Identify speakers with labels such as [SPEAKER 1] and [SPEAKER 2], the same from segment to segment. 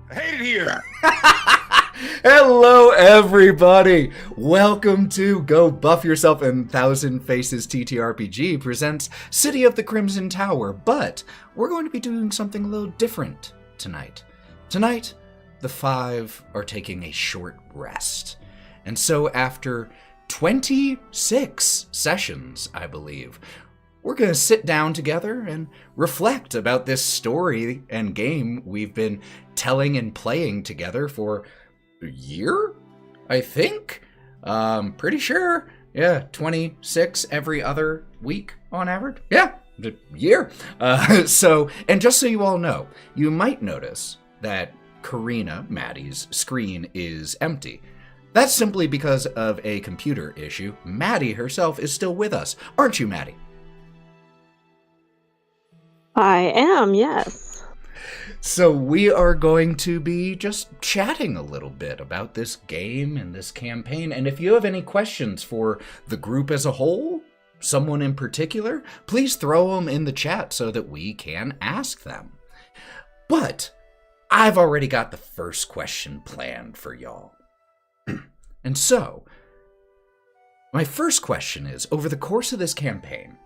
[SPEAKER 1] I hate it here.
[SPEAKER 2] Hello, everybody. Welcome to Go Buff Yourself in Thousand Faces TTRPG presents City of the Crimson Tower, but we're going to be doing something a little different tonight. Tonight, the five are taking a short rest. And so after 26 sessions, I believe, we're going to sit down together and reflect about this story and game we've been telling and playing together for a year, I think. Pretty sure. Yeah, 26 every other week on average. Yeah, a year. And just so you all know, you might notice that Karina, Maddie's screen is empty. That's simply because of a computer issue. Maddie herself is still with us. Aren't you, Maddie?
[SPEAKER 3] I am, yes.
[SPEAKER 2] So we are going to be just chatting a little bit about this game and this campaign. And if you have any questions for the group as a whole, someone in particular, please throw them in the chat so that we can ask them. But I've already got the first question planned for y'all. And so, my first question is, over the course of this campaign,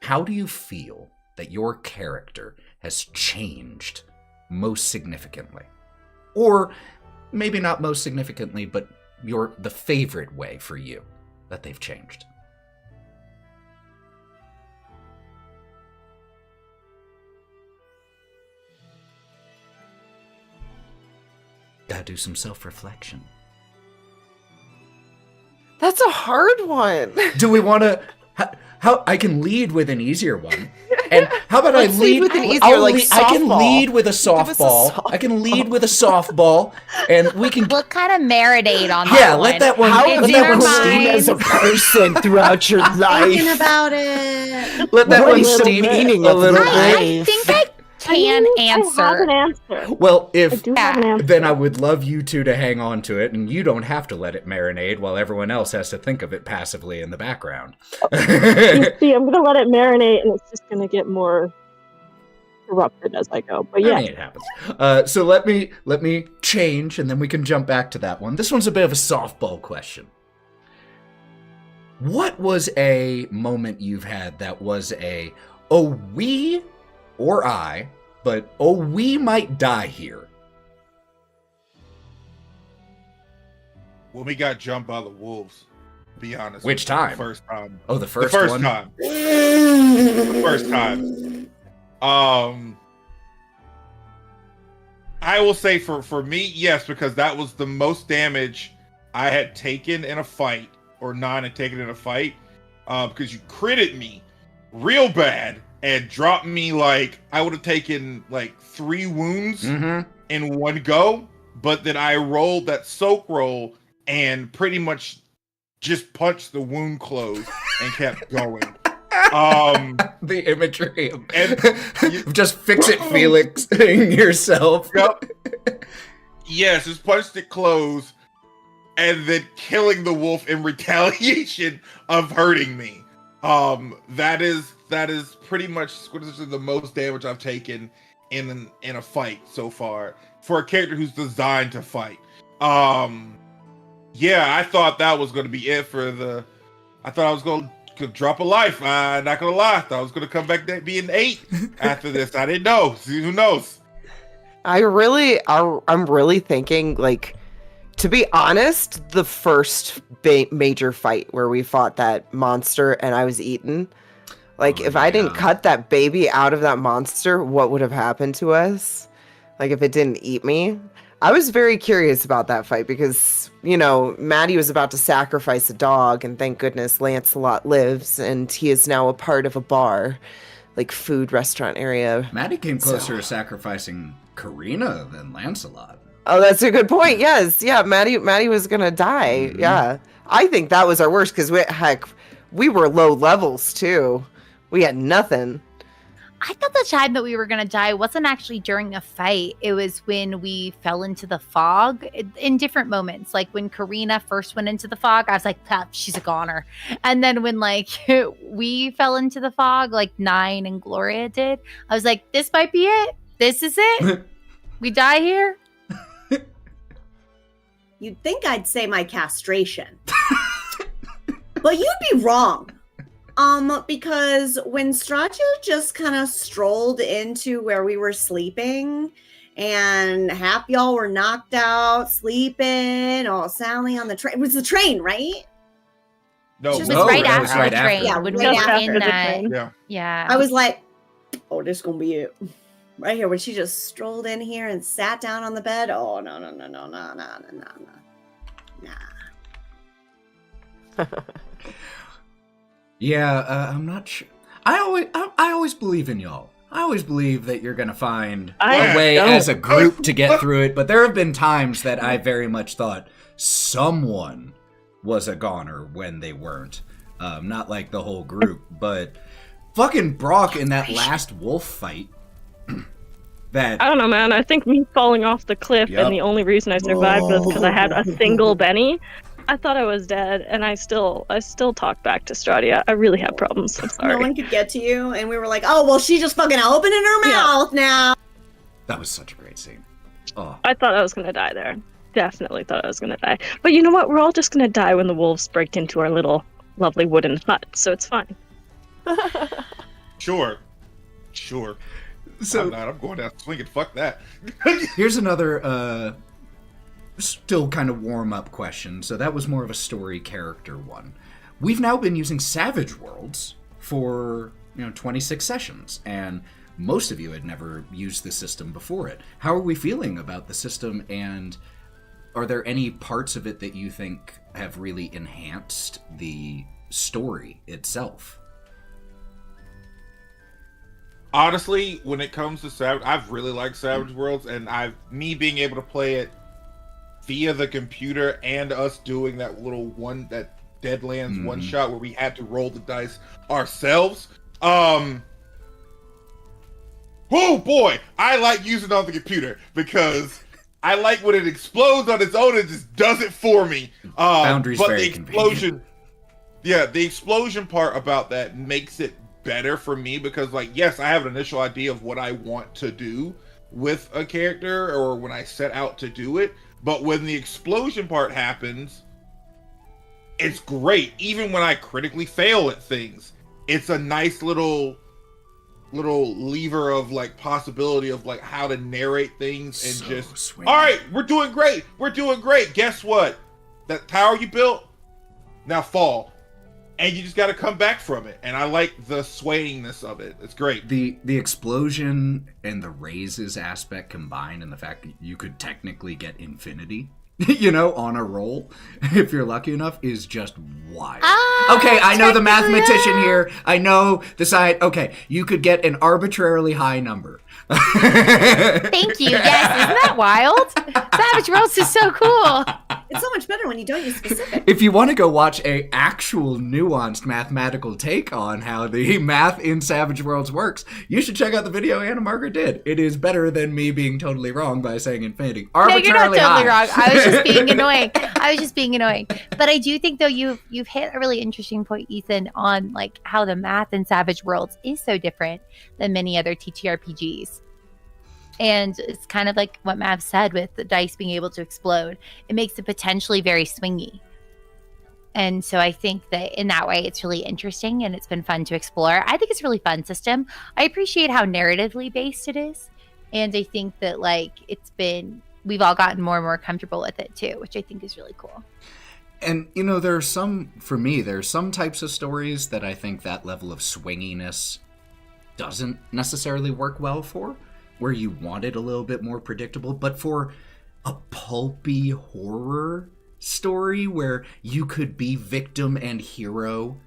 [SPEAKER 2] how do you feel that your character has changed most significantly? Or maybe not most significantly, but the favorite way for you that they've changed? Gotta do some self-reflection.
[SPEAKER 4] That's a hard one.
[SPEAKER 2] Do we want to... How I can lead with an easier one, and how about
[SPEAKER 4] Let's
[SPEAKER 2] I lead
[SPEAKER 4] with an easier,
[SPEAKER 2] I can
[SPEAKER 4] softball.
[SPEAKER 2] lead with a softball. I can lead with a softball, and we can.
[SPEAKER 5] We'll kind of marinate on that.
[SPEAKER 2] Yeah,
[SPEAKER 5] one.
[SPEAKER 2] let that one.
[SPEAKER 4] How
[SPEAKER 2] let
[SPEAKER 4] have
[SPEAKER 2] that
[SPEAKER 4] you
[SPEAKER 2] one
[SPEAKER 4] grown
[SPEAKER 2] steam.
[SPEAKER 4] as a person throughout your
[SPEAKER 5] Thinking
[SPEAKER 4] life?
[SPEAKER 5] about it.
[SPEAKER 2] Let that
[SPEAKER 4] What
[SPEAKER 2] one
[SPEAKER 4] is the
[SPEAKER 2] steam
[SPEAKER 4] meaning
[SPEAKER 2] a
[SPEAKER 4] of
[SPEAKER 2] little
[SPEAKER 4] life?
[SPEAKER 2] bit.
[SPEAKER 5] I think I can
[SPEAKER 3] I have
[SPEAKER 5] answer.
[SPEAKER 3] an answer.
[SPEAKER 2] Well,
[SPEAKER 3] I
[SPEAKER 2] if
[SPEAKER 3] do have an answer.
[SPEAKER 2] then I would love you two to hang on to it, and you don't have to let it marinate while everyone else has to think of it passively in the background.
[SPEAKER 3] You see, I'm going to let it marinate, and it's just going to get more corrupted as I go. But
[SPEAKER 2] I
[SPEAKER 3] yeah,
[SPEAKER 2] mean, it happens. So let me change, and then we can jump back to that one. This one's a bit of a softball question. What was a moment you've had that was we or I, but we might die here?
[SPEAKER 1] When we got jumped by the wolves, to be honest.
[SPEAKER 2] Which time?
[SPEAKER 1] The first time.
[SPEAKER 2] Oh, the first one?
[SPEAKER 1] Time. The first time. I will say for me, yes, because that was the most damage I had taken in a fight, or Nine had taken in a fight, because you critted me real bad and dropped me I would have taken 3 wounds in one go, but then I rolled that soak roll and pretty much just punched the wound closed and kept going.
[SPEAKER 2] The imagery of just fix it Felixing yourself.
[SPEAKER 1] Yep. Yes, just punched it closed and then killing the wolf in retaliation of hurting me. That is pretty much the most damage I've taken in a fight so far for a character who's designed to fight. Yeah, I thought that was going to be it I thought I was going to drop a life. Not gonna lie, I thought I was going to come back being 8 after this. I didn't know. See, who knows?
[SPEAKER 4] I'm really thinking, to be honest, the first major fight where we fought that monster and I was eaten. If I didn't cut that baby out of that monster, what would have happened to us? If it didn't eat me? I was very curious about that fight because, Maddie was about to sacrifice a dog, and thank goodness Lancelot lives, and he is now a part of a bar, food restaurant area.
[SPEAKER 2] Maddie came closer to sacrificing Karina than Lancelot.
[SPEAKER 4] Oh, that's a good point. Yes. Yeah, Maddie was going to die.
[SPEAKER 2] Mm-hmm.
[SPEAKER 4] Yeah. I think that was our worst because we were low levels too. We had nothing.
[SPEAKER 5] I thought the time that we were going to die wasn't actually during a fight. It was when we fell into the fog in different moments. Like when Karina first went into the fog, I was like, she's a goner. And then when we fell into the fog, like Nine and Gloria did, I was like, this might be it. This is it. We die here.
[SPEAKER 6] you'd think I'd say my castration. But you'd be wrong. Because when Strachio just kind of strolled into where we were sleeping, and half y'all were knocked out, sleeping, all soundly on the train. It was the train, right?
[SPEAKER 1] No,
[SPEAKER 5] It was
[SPEAKER 2] No,
[SPEAKER 5] right
[SPEAKER 2] that
[SPEAKER 5] after
[SPEAKER 2] was
[SPEAKER 5] the
[SPEAKER 2] right
[SPEAKER 5] train.
[SPEAKER 2] after.
[SPEAKER 6] Yeah,
[SPEAKER 5] when
[SPEAKER 6] right
[SPEAKER 5] we were
[SPEAKER 6] after
[SPEAKER 5] in
[SPEAKER 3] the
[SPEAKER 5] that.
[SPEAKER 3] train.
[SPEAKER 1] Yeah.
[SPEAKER 5] Yeah.
[SPEAKER 6] I was like, oh, this gonna be it. Right here, when she just strolled in here and sat down on the bed. Oh, no.
[SPEAKER 2] Yeah, I'm not sure. I always believe in y'all. I always believe that you're gonna find
[SPEAKER 3] I
[SPEAKER 2] a way
[SPEAKER 3] don't.
[SPEAKER 2] as a group to get through it. But there have been times that I very much thought someone was a goner when they weren't. Not like the whole group, but fucking Brock in that last wolf fight. That
[SPEAKER 3] I don't know, man. I think me falling off the cliff
[SPEAKER 2] Yep.
[SPEAKER 3] and the only reason I survived was because I had a single Benny. I thought I was dead, and I still talk back to Stratia. I really have problems. I'm
[SPEAKER 6] No
[SPEAKER 3] sorry.
[SPEAKER 6] one could get to you, and we were like, oh, well, she just fucking opening her
[SPEAKER 3] Yeah.
[SPEAKER 6] mouth now.
[SPEAKER 2] that was such a great scene. Oh,
[SPEAKER 3] I thought I was gonna die there. Definitely thought I was gonna die. But you know what? We're all just gonna die when the wolves break into our little lovely wooden hut, so it's fine.
[SPEAKER 1] Sure.
[SPEAKER 2] so
[SPEAKER 1] I'm going down swinging. Fuck that.
[SPEAKER 2] here's another still kind of warm up question. So that was more of a story character one. We've now been using Savage Worlds for 26 sessions, and most of you had never used the system before it. How are we feeling about the system, and are there any parts of it that you think have really enhanced the story itself?
[SPEAKER 1] Honestly, when it comes to Savage, I've really liked Savage Worlds, and me being able to play it via the computer and us doing that Deadlands one shot where we had to roll the dice ourselves. Oh boy, I like using it on the computer because I like when it explodes on its own and just does it for me.
[SPEAKER 2] Boundaries
[SPEAKER 1] but
[SPEAKER 2] very
[SPEAKER 1] the explosion, the explosion part about that makes it better for me because, like, yes, I have an initial idea of what I want to do with a character or when I set out to do it, but when the explosion part happens, it's great. Even when I critically fail at things, it's a nice little lever of like possibility of like how to narrate things and
[SPEAKER 2] So
[SPEAKER 1] just
[SPEAKER 2] swinging.
[SPEAKER 1] all right, we're doing great. Guess what? That tower you built now fall. And you just got to come back from it. And I like the swayingness of it. It's great.
[SPEAKER 2] The explosion and the raises aspect combined, and the fact that you could technically get infinity, on a roll, if you're lucky enough, is just wild. Okay, I know the mathematician here. I know the side. Okay, you could get an arbitrarily high number.
[SPEAKER 5] Thank you. Yes, isn't that wild? Savage Worlds is so cool.
[SPEAKER 6] It's so much better when you don't use specific.
[SPEAKER 2] If you want to go watch a actual nuanced mathematical take on how the math in Savage Worlds works, you should check out the video Anna Margaret did. It is better than me being totally wrong by saying infinity.
[SPEAKER 5] No, you're not
[SPEAKER 2] Arbitrarily
[SPEAKER 5] totally
[SPEAKER 2] high.
[SPEAKER 5] wrong. I was just being annoying. But I do think though you've hit a really interesting point, Ethan, on like how the math in Savage Worlds is so different than many other TTRPGs. And it's kind of like what Mav said with the dice being able to explode. It makes it potentially very swingy. And so I think that in that way, it's really interesting and it's been fun to explore. I think it's a really fun system. I appreciate how narratively based it is. And I think that like we've all gotten more and more comfortable with it too, which I think is really cool.
[SPEAKER 2] And, there are some types of stories that I think that level of swinginess doesn't necessarily work well for, where you want it a little bit more predictable. But for a pulpy horror story where you could be victim and hero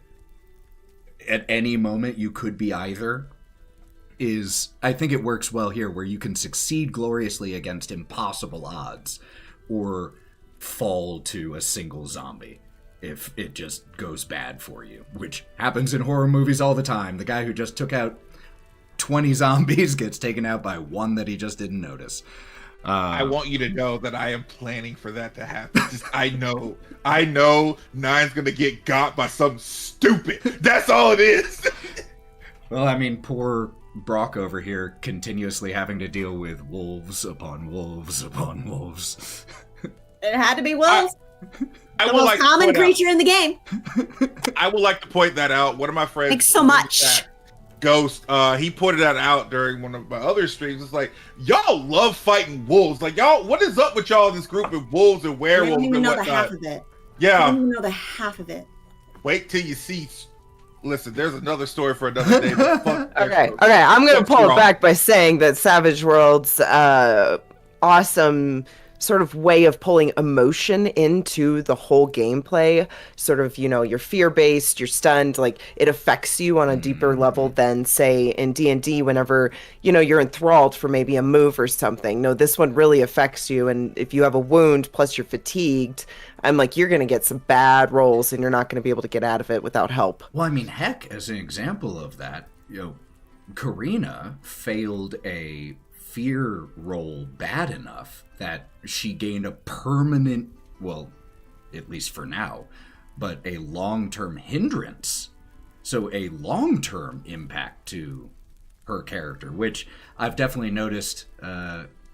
[SPEAKER 2] at any moment, you could be either, I think it works well here, where you can succeed gloriously against impossible odds or fall to a single zombie if it just goes bad for you, which happens in horror movies all the time. The guy who just took out 20 zombies gets taken out by one that he just didn't notice.
[SPEAKER 1] I want you to know that I am planning for that to happen. I know Nine's gonna get got by something stupid. That's all it is.
[SPEAKER 2] Well, I mean, poor Brock over here continuously having to deal with wolves upon wolves upon wolves.
[SPEAKER 6] It had to be wolves.
[SPEAKER 1] I
[SPEAKER 6] The
[SPEAKER 1] would
[SPEAKER 6] most
[SPEAKER 1] like to
[SPEAKER 6] common
[SPEAKER 1] point out-
[SPEAKER 6] creature in the game.
[SPEAKER 1] I would like to point that out. One of my friends,
[SPEAKER 6] Thanks so much.
[SPEAKER 1] Ghost, he pointed that out during one of my other streams. It's like, y'all love fighting wolves. Like, y'all, what is up with y'all in this group of wolves and
[SPEAKER 6] I
[SPEAKER 1] werewolves
[SPEAKER 6] don't even
[SPEAKER 1] and
[SPEAKER 6] know the
[SPEAKER 1] whatnot?
[SPEAKER 6] half of it. I
[SPEAKER 1] Yeah,
[SPEAKER 6] don't even know the half of it.
[SPEAKER 1] wait till you see. Listen, there's another story for another day. But fuck that
[SPEAKER 4] Okay,
[SPEAKER 1] story.
[SPEAKER 4] okay. I'm gonna
[SPEAKER 1] What's
[SPEAKER 4] pull it
[SPEAKER 1] wrong?
[SPEAKER 4] back by saying that Savage Worlds awesome sort of way of pulling emotion into the whole gameplay, sort of, you know, you're fear-based, you're stunned, like it affects you on a deeper level than say in D&D whenever, you know, you're enthralled for maybe a move or something. No, this one really affects you, and if you have a wound plus you're fatigued, I'm like, you're gonna get some bad rolls and you're not gonna be able to get out of it without help.
[SPEAKER 2] Well, I mean, heck, as an example of that, you know, Karina failed a fear roll bad enough that she gained a permanent, well, at least for now, but a long-term hindrance. So a long-term impact to her character, which I've definitely noticed,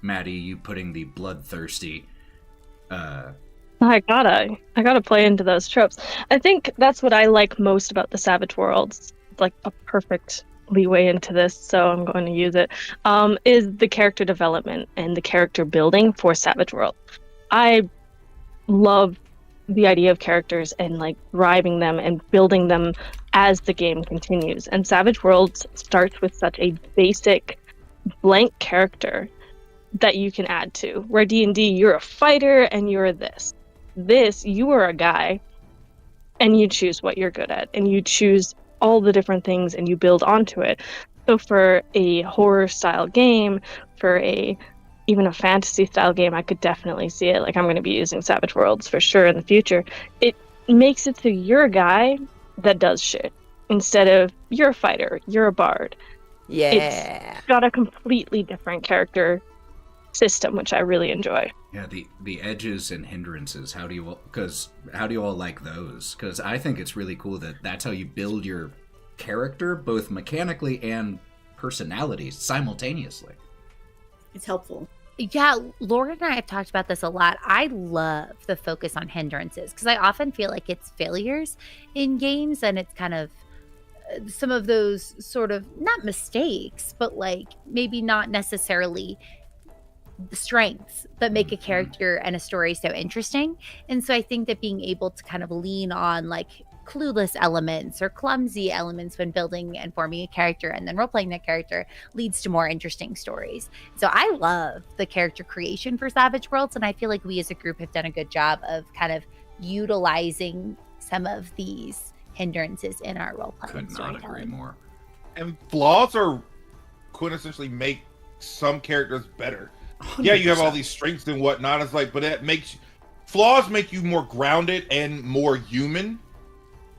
[SPEAKER 2] Maddie, you putting the bloodthirsty
[SPEAKER 3] I gotta play into those tropes. I think that's what I like most about the Savage Worlds. It's like a perfect leeway into this, so I'm going to use it. Is the character development and the character building for Savage World. I love the idea of characters and like driving them and building them as the game continues. And Savage Worlds starts with such a basic blank character that you can add to. Where D&D, you're a fighter and you're this. This, you are a guy and you choose what you're good at and you choose all the different things and you build onto it. So for a horror style game, for even a fantasy style game, I could definitely see it. Like, I'm going to be using Savage Worlds for sure in the future. It makes it so you're a guy that does shit instead of you're a fighter, you're a bard.
[SPEAKER 4] Yeah.
[SPEAKER 3] It's got a completely different character system, which I really enjoy.
[SPEAKER 2] Yeah, the edges and hindrances. How do you all like those? Because I think it's really cool that that's how you build your character, both mechanically and personality simultaneously.
[SPEAKER 6] It's helpful.
[SPEAKER 5] Yeah, Laura and I have talked about this a lot. I love the focus on hindrances because I often feel like it's failures in games, and it's kind of some of those sort of not mistakes, but like maybe not necessarily the strengths that make a character and a story so interesting. And so I think that being able to kind of lean on like clueless elements or clumsy elements when building and forming a character and then role-playing that character leads to more interesting stories. So I love the character creation for Savage Worlds, and I feel like we as a group have done a good job of kind of utilizing some of these hindrances in our role-playing
[SPEAKER 2] Could not agree
[SPEAKER 5] storytelling.
[SPEAKER 2] more.
[SPEAKER 1] And flaws are quintessentially make some characters better. Yeah, you have all
[SPEAKER 2] 100%.
[SPEAKER 1] these strengths and whatnot. It's like, but it makes flaws make you more grounded and more human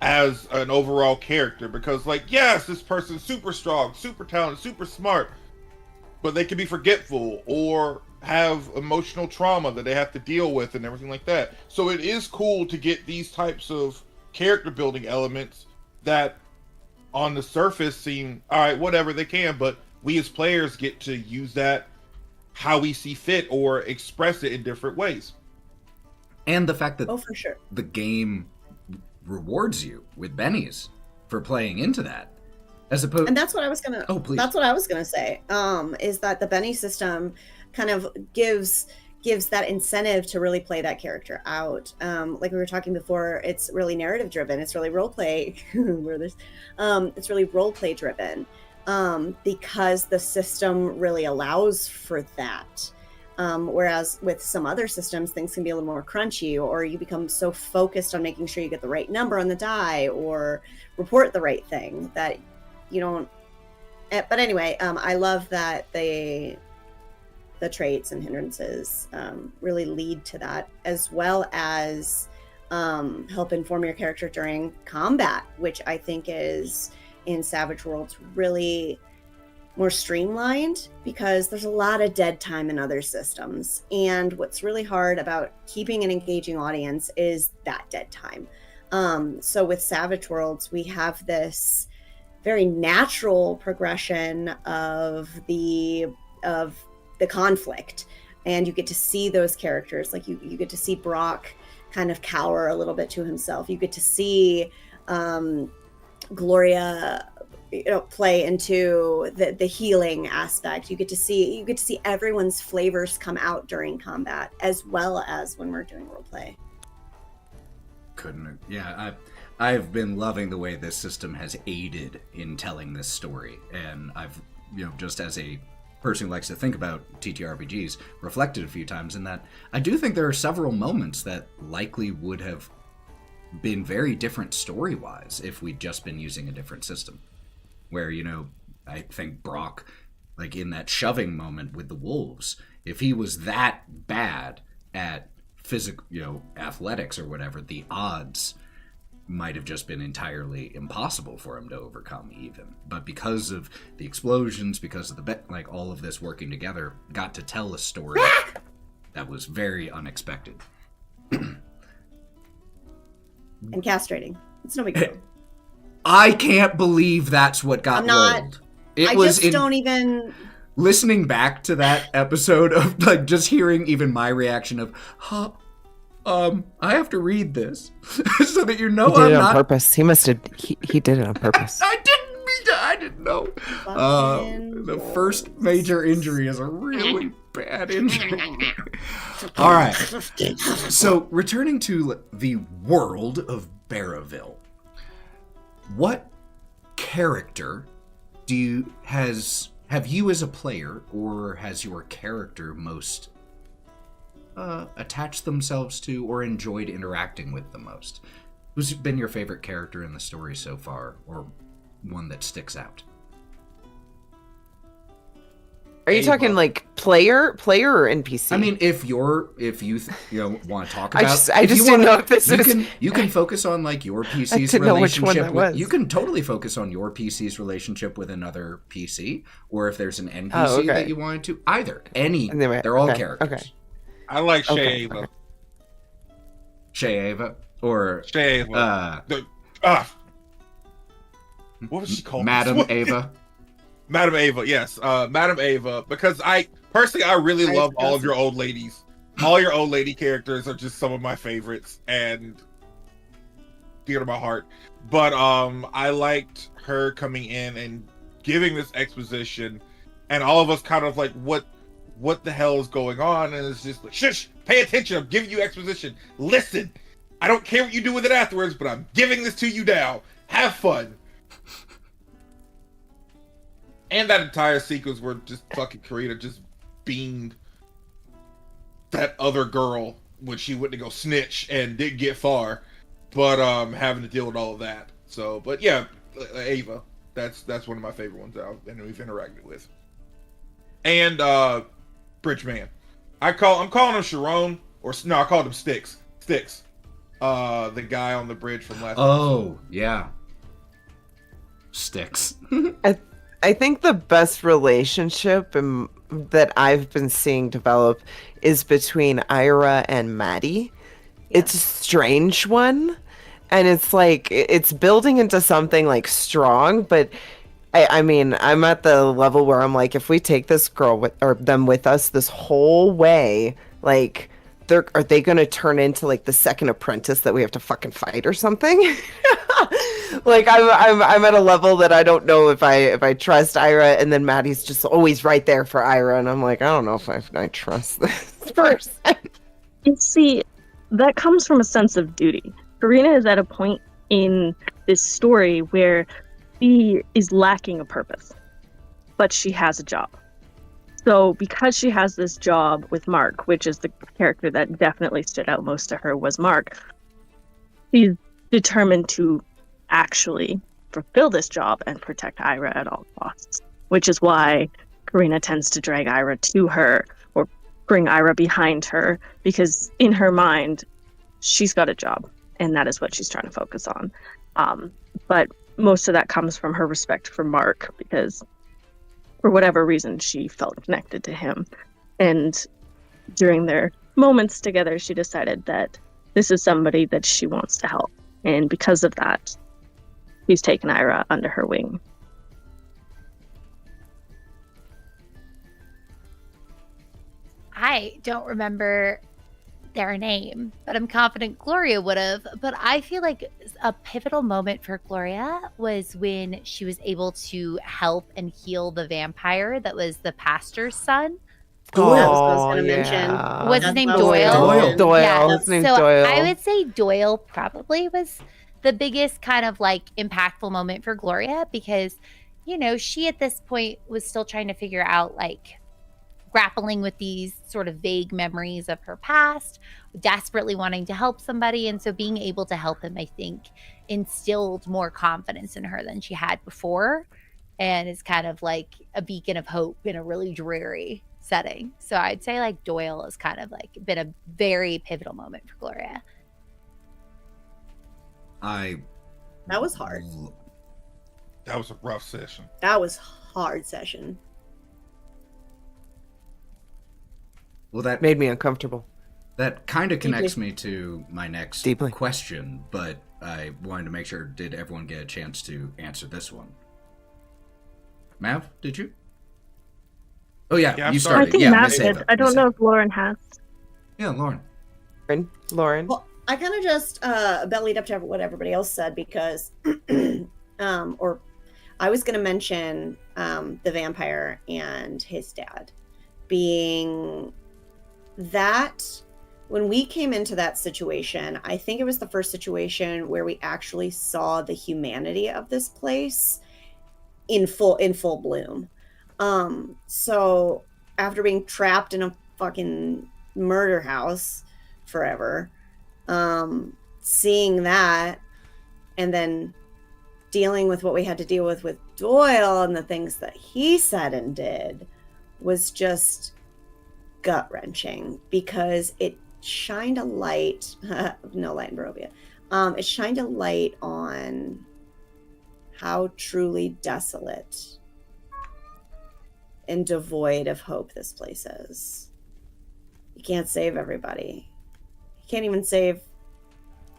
[SPEAKER 1] as an overall character. Because, like, yes, this person's super strong, super talented, super smart, but they can be forgetful or have emotional trauma that they have to deal with and everything like that. So it is cool to get these types of character building elements that, on the surface, seem all right, whatever they can, but we as players get to use that how we see fit or express it in different ways.
[SPEAKER 2] And the fact that
[SPEAKER 6] Oh, for sure.
[SPEAKER 2] the game rewards you with bennies for playing into that, as opposed.
[SPEAKER 6] And that's what I was gonna.
[SPEAKER 2] Oh, please.
[SPEAKER 6] That's what I was gonna say. Is that the Benny system kind of gives that incentive to really play that character out. Like we were talking before, it's really narrative driven. It's really role play. It's really role play driven. Because the system really allows for that. Whereas with some other systems, things can be a little more crunchy, or you become so focused on making sure you get the right number on the die or report the right thing that you don't. But anyway, I love that the traits and hindrances really lead to that, as well as help inform your character during combat, which I think is in Savage Worlds really more streamlined because there's a lot of dead time in other systems. And what's really hard about keeping an engaging audience is that dead time. So with Savage Worlds, we have this very natural progression of the conflict. and you get to see those characters. Like you get to see Brock kind of cower a little bit to himself. You get to see Gloria, play into the healing aspect. You get to see everyone's flavors come out during combat, as well as when we're doing role play.
[SPEAKER 2] I've been loving the way this system has aided in telling this story, and I've, just as a person who likes to think about TTRPGs, reflected a few times in that I do think there are several moments that likely would have been very different story-wise if we'd just been using a different system. Where, I think Brock, like in that shoving moment with the wolves, if he was that bad at physical, athletics or whatever, the odds might have just been entirely impossible for him to overcome even. But because of the explosions, because of all of this working together, got to tell a story that was very unexpected.
[SPEAKER 6] And castrating. It's no big deal.
[SPEAKER 2] I can't believe that's what got rolled.
[SPEAKER 6] Don't even...
[SPEAKER 2] Listening back to that episode of just hearing even my reaction of, I have to read this so that
[SPEAKER 4] He did it on purpose. He must have. He did it on purpose.
[SPEAKER 2] I didn't know. The first major injury is a really bad injury. All right. So returning to the world of Barraville, what character have you as a player, or has your character most attached themselves to or enjoyed interacting with the most? Who's been your favorite character in the story so far, or one that sticks out?
[SPEAKER 4] Are you talking like player or NPC?
[SPEAKER 2] I mean, if you want to talk about,
[SPEAKER 4] I just didn't know if this
[SPEAKER 2] you can focus on like your PC's
[SPEAKER 4] I didn't know which one
[SPEAKER 2] relationship.
[SPEAKER 4] that was.
[SPEAKER 2] You can totally focus on your PC's relationship with another PC, or if there's an NPC that you wanted to. Either they're all characters.
[SPEAKER 4] Okay.
[SPEAKER 1] I like Shay Ava.
[SPEAKER 2] Shay Ava or
[SPEAKER 1] Shay Ava. What was she called?
[SPEAKER 2] Madam Ava.
[SPEAKER 1] Madam Ava, yes. Madam Ava, because I really love all of your old ladies. All your old lady characters are just some of my favorites and dear to my heart. But I liked her coming in and giving this exposition, and all of us kind of like, what the hell is going on? And it's just like, shush, pay attention, I'm giving you exposition. Listen, I don't care what you do with it afterwards, but I'm giving this to you now. Have fun. And that entire sequence where just fucking Karina just beamed that other girl when she went to go snitch and didn't get far, but having to deal with all of that. So, but yeah, Ava, that's one of my favorite ones and we've interacted with. And Bridgeman, I'm calling him Sharon, I called him Styx. Styx, the guy on the bridge from last.
[SPEAKER 2] Oh yeah, Styx.
[SPEAKER 4] I think the best relationship that I've been seeing develop is between Ira and Maddie. Yeah. It's a strange one, and it's like it's building into something like strong, but I mean, I'm at the level where I'm like, if we take this girl or them with us this whole way, like, are they going to turn into like the second apprentice that we have to fucking fight or something? Like I'm at a level that I don't know if I trust Ira, and then Maddie's just always right there for Ira, and I'm like, I don't know if I trust this person.
[SPEAKER 3] You see, that comes from a sense of duty. Karina is at a point in this story where she is lacking a purpose, but she has a job. So because she has this job with Mark, which is the character that definitely stood out most to her was Mark, she's determined to actually fulfill this job and protect Ira at all costs, which is why Karina tends to drag Ira to her or bring Ira behind her, because in her mind, she's got a job and that is what she's trying to focus on. But most of that comes from her respect for Mark, because for whatever reason, she felt connected to him. And during their moments together, she decided that this is somebody that she wants to help. And because of that, she's taken Ira under her wing.
[SPEAKER 5] I don't remember their name, but I'm confident Gloria would have. But I feel like a pivotal moment for Gloria was when she was able to help and heal the vampire that was the pastor's son.
[SPEAKER 6] Doyle. That's what I was gonna mention.
[SPEAKER 4] yeah.
[SPEAKER 5] What's his
[SPEAKER 6] That's
[SPEAKER 5] name?
[SPEAKER 6] what I was gonna
[SPEAKER 5] Doyle?
[SPEAKER 6] mention.
[SPEAKER 4] Doyle.
[SPEAKER 5] Yeah.
[SPEAKER 4] His name's
[SPEAKER 5] So
[SPEAKER 4] Doyle.
[SPEAKER 5] I would say Doyle probably was the biggest kind of like impactful moment for Gloria because, you know, she at this point was still trying to figure out like grappling with these sort of vague memories of her past, desperately wanting to help somebody. And so being able to help him, I think, instilled more confidence in her than she had before. And is kind of like a beacon of hope in a really dreary setting. So I'd say like Doyle has kind of like been a very pivotal moment for Gloria.
[SPEAKER 6] That was hard.
[SPEAKER 1] That was a rough session.
[SPEAKER 6] That was hard session.
[SPEAKER 2] Well, that
[SPEAKER 4] Made me uncomfortable.
[SPEAKER 2] that kind of connects me to my next
[SPEAKER 4] Deeply.
[SPEAKER 2] question, but I wanted to make sure, did everyone get a chance to answer this one? Mav, did you? Oh yeah,
[SPEAKER 1] Yeah, I'm
[SPEAKER 2] you
[SPEAKER 1] sorry.
[SPEAKER 3] I
[SPEAKER 2] started.
[SPEAKER 3] think
[SPEAKER 2] Yeah,
[SPEAKER 3] Matt
[SPEAKER 2] Miss
[SPEAKER 3] did.
[SPEAKER 2] Ava,
[SPEAKER 3] I don't
[SPEAKER 2] Miss
[SPEAKER 3] know
[SPEAKER 2] Ava.
[SPEAKER 3] if Lauren has.
[SPEAKER 2] Yeah, Lauren.
[SPEAKER 4] Lauren.
[SPEAKER 6] Well, I kind of just bellied up to what everybody else said because, or I was going to mention the vampire and his dad being that when we came into that situation, I think it was the first situation where we actually saw the humanity of this place in full bloom. So after being trapped in a fucking murder house forever, seeing that and then dealing with what we had to deal with Doyle and the things that he said and did was just gut-wrenching because it shined a light no light in Barovia. It shined a light on how truly desolate and devoid of hope this place is. You can't save everybody. You can't even save.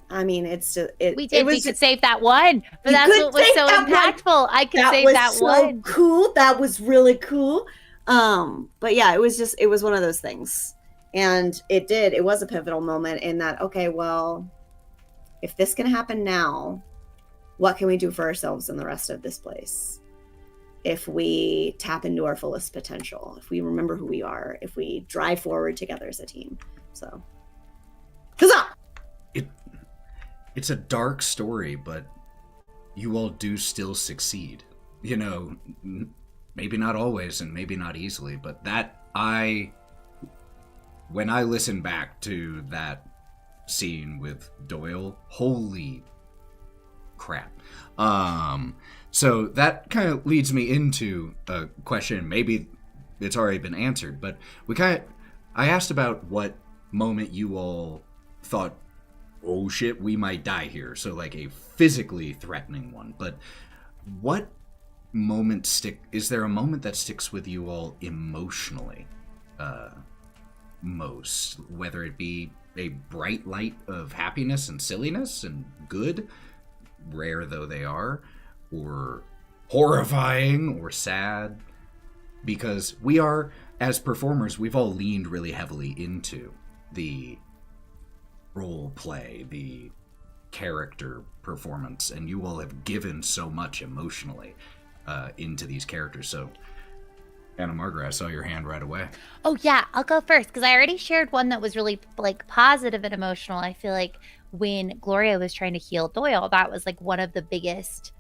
[SPEAKER 6] I mean, it's just it.
[SPEAKER 5] We did.
[SPEAKER 6] It was
[SPEAKER 5] We could save that one, but
[SPEAKER 6] You
[SPEAKER 5] that's
[SPEAKER 6] could
[SPEAKER 5] what was
[SPEAKER 6] save
[SPEAKER 5] so
[SPEAKER 6] that one.
[SPEAKER 5] impactful. I could save
[SPEAKER 6] was
[SPEAKER 5] that
[SPEAKER 6] so
[SPEAKER 5] one.
[SPEAKER 6] cool. That was really cool. But yeah, it was one of those things, and it was a pivotal moment in that. Okay, well, if this can happen now, what can we do for ourselves and the rest of this place? If we tap into our fullest potential, if we remember who we are, if we drive forward together as a team. So, huzzah!
[SPEAKER 2] It's a dark story, but you all do still succeed. You know, maybe not always and maybe not easily, but when I listen back to that scene with Doyle, holy crap. So that kind of leads me into a question. Maybe it's already been answered, but I asked about what moment you all thought, oh shit, we might die here. So like a physically threatening one. But what moment is there a moment that sticks with you all emotionally most? Whether it be a bright light of happiness and silliness and good, rare though they are, or horrifying or sad, because we are, as performers, we've all leaned really heavily into the role play, the character performance, and you all have given so much emotionally into these characters. So Anna Margaret, I saw your hand right away.
[SPEAKER 5] Oh yeah, I'll go first because I already shared one that was really like positive and emotional. I feel like when Gloria was trying to heal Doyle, that was like one of the biggest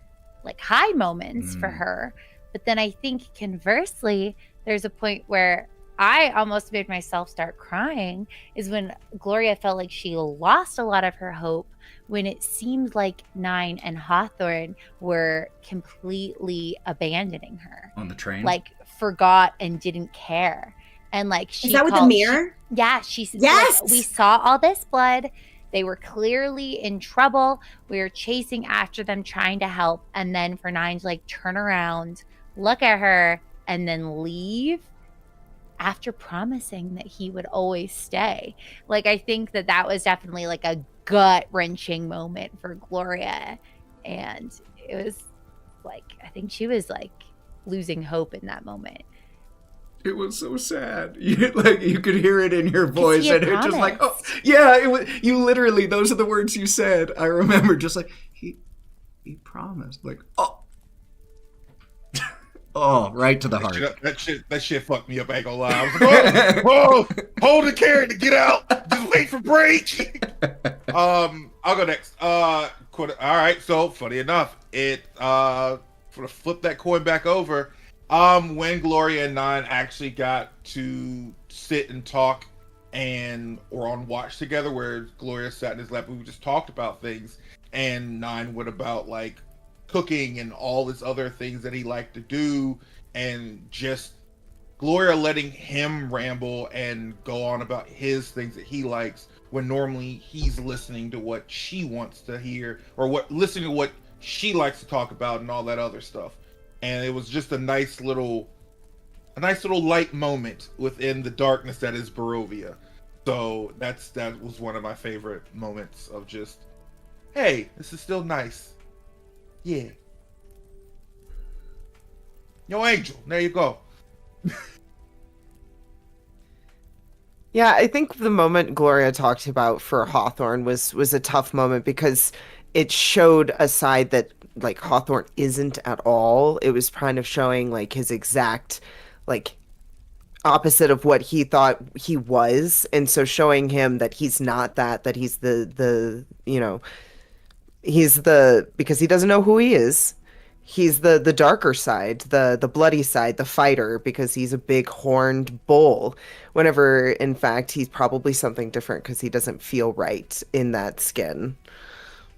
[SPEAKER 5] like high moments for her. But then I think conversely, there's a point where I almost made myself start crying is when Gloria felt like she lost a lot of her hope when it seemed like Nine and Hawthorne were completely abandoning her.
[SPEAKER 2] On the train?
[SPEAKER 5] Like forgot and didn't care. And like she
[SPEAKER 6] Is that with the
[SPEAKER 5] called-
[SPEAKER 6] mirror?
[SPEAKER 5] Yeah, she said,
[SPEAKER 6] Yes!
[SPEAKER 5] like, we saw all this blood. They were clearly in trouble. We were chasing after them, trying to help. And then for Nine to like turn around, look at her, and then leave after promising that he would always stay. Like, I think that was definitely like a gut-wrenching moment for Gloria. And it was like, I think she was like losing hope in that moment.
[SPEAKER 2] It was so sad. You could hear it in your voice,
[SPEAKER 5] he had
[SPEAKER 2] and it just like, oh,
[SPEAKER 5] promised.
[SPEAKER 2] yeah, it was. You literally, those are the words you said. I remember, just like he promised, like, oh, oh, right to the heart.
[SPEAKER 1] That shit fucked me up. I ain't gonna lie. I was like, whoa, hold the character, get out. Just wait for break. I'll go next. All right. So funny enough, to flip that coin back over. When Gloria and Nine actually got to sit and talk or on watch together, where Gloria sat in his lap, we just talked about things, and Nine went about like cooking and all this other things that he liked to do, and just Gloria letting him ramble and go on about his things that he likes, when normally he's listening to what she wants to hear, or listening to what she likes to talk about and all that other stuff. And it was just a nice little light moment within the darkness that is Barovia. So that was one of my favorite moments of just, hey, this is still nice. Yeah. Yo, Angel, there you go.
[SPEAKER 4] Yeah, I think the moment Gloria talked about for Hawthorne was a tough moment, because it showed a side that like Hawthorne isn't at all. It was kind of showing like his exact like opposite of what he thought he was, and so showing him that he's not that he's the because he doesn't know who he is. He's the darker side, the bloody side, the fighter, because he's a big horned bull, whenever in fact he's probably something different because he doesn't feel right in that skin.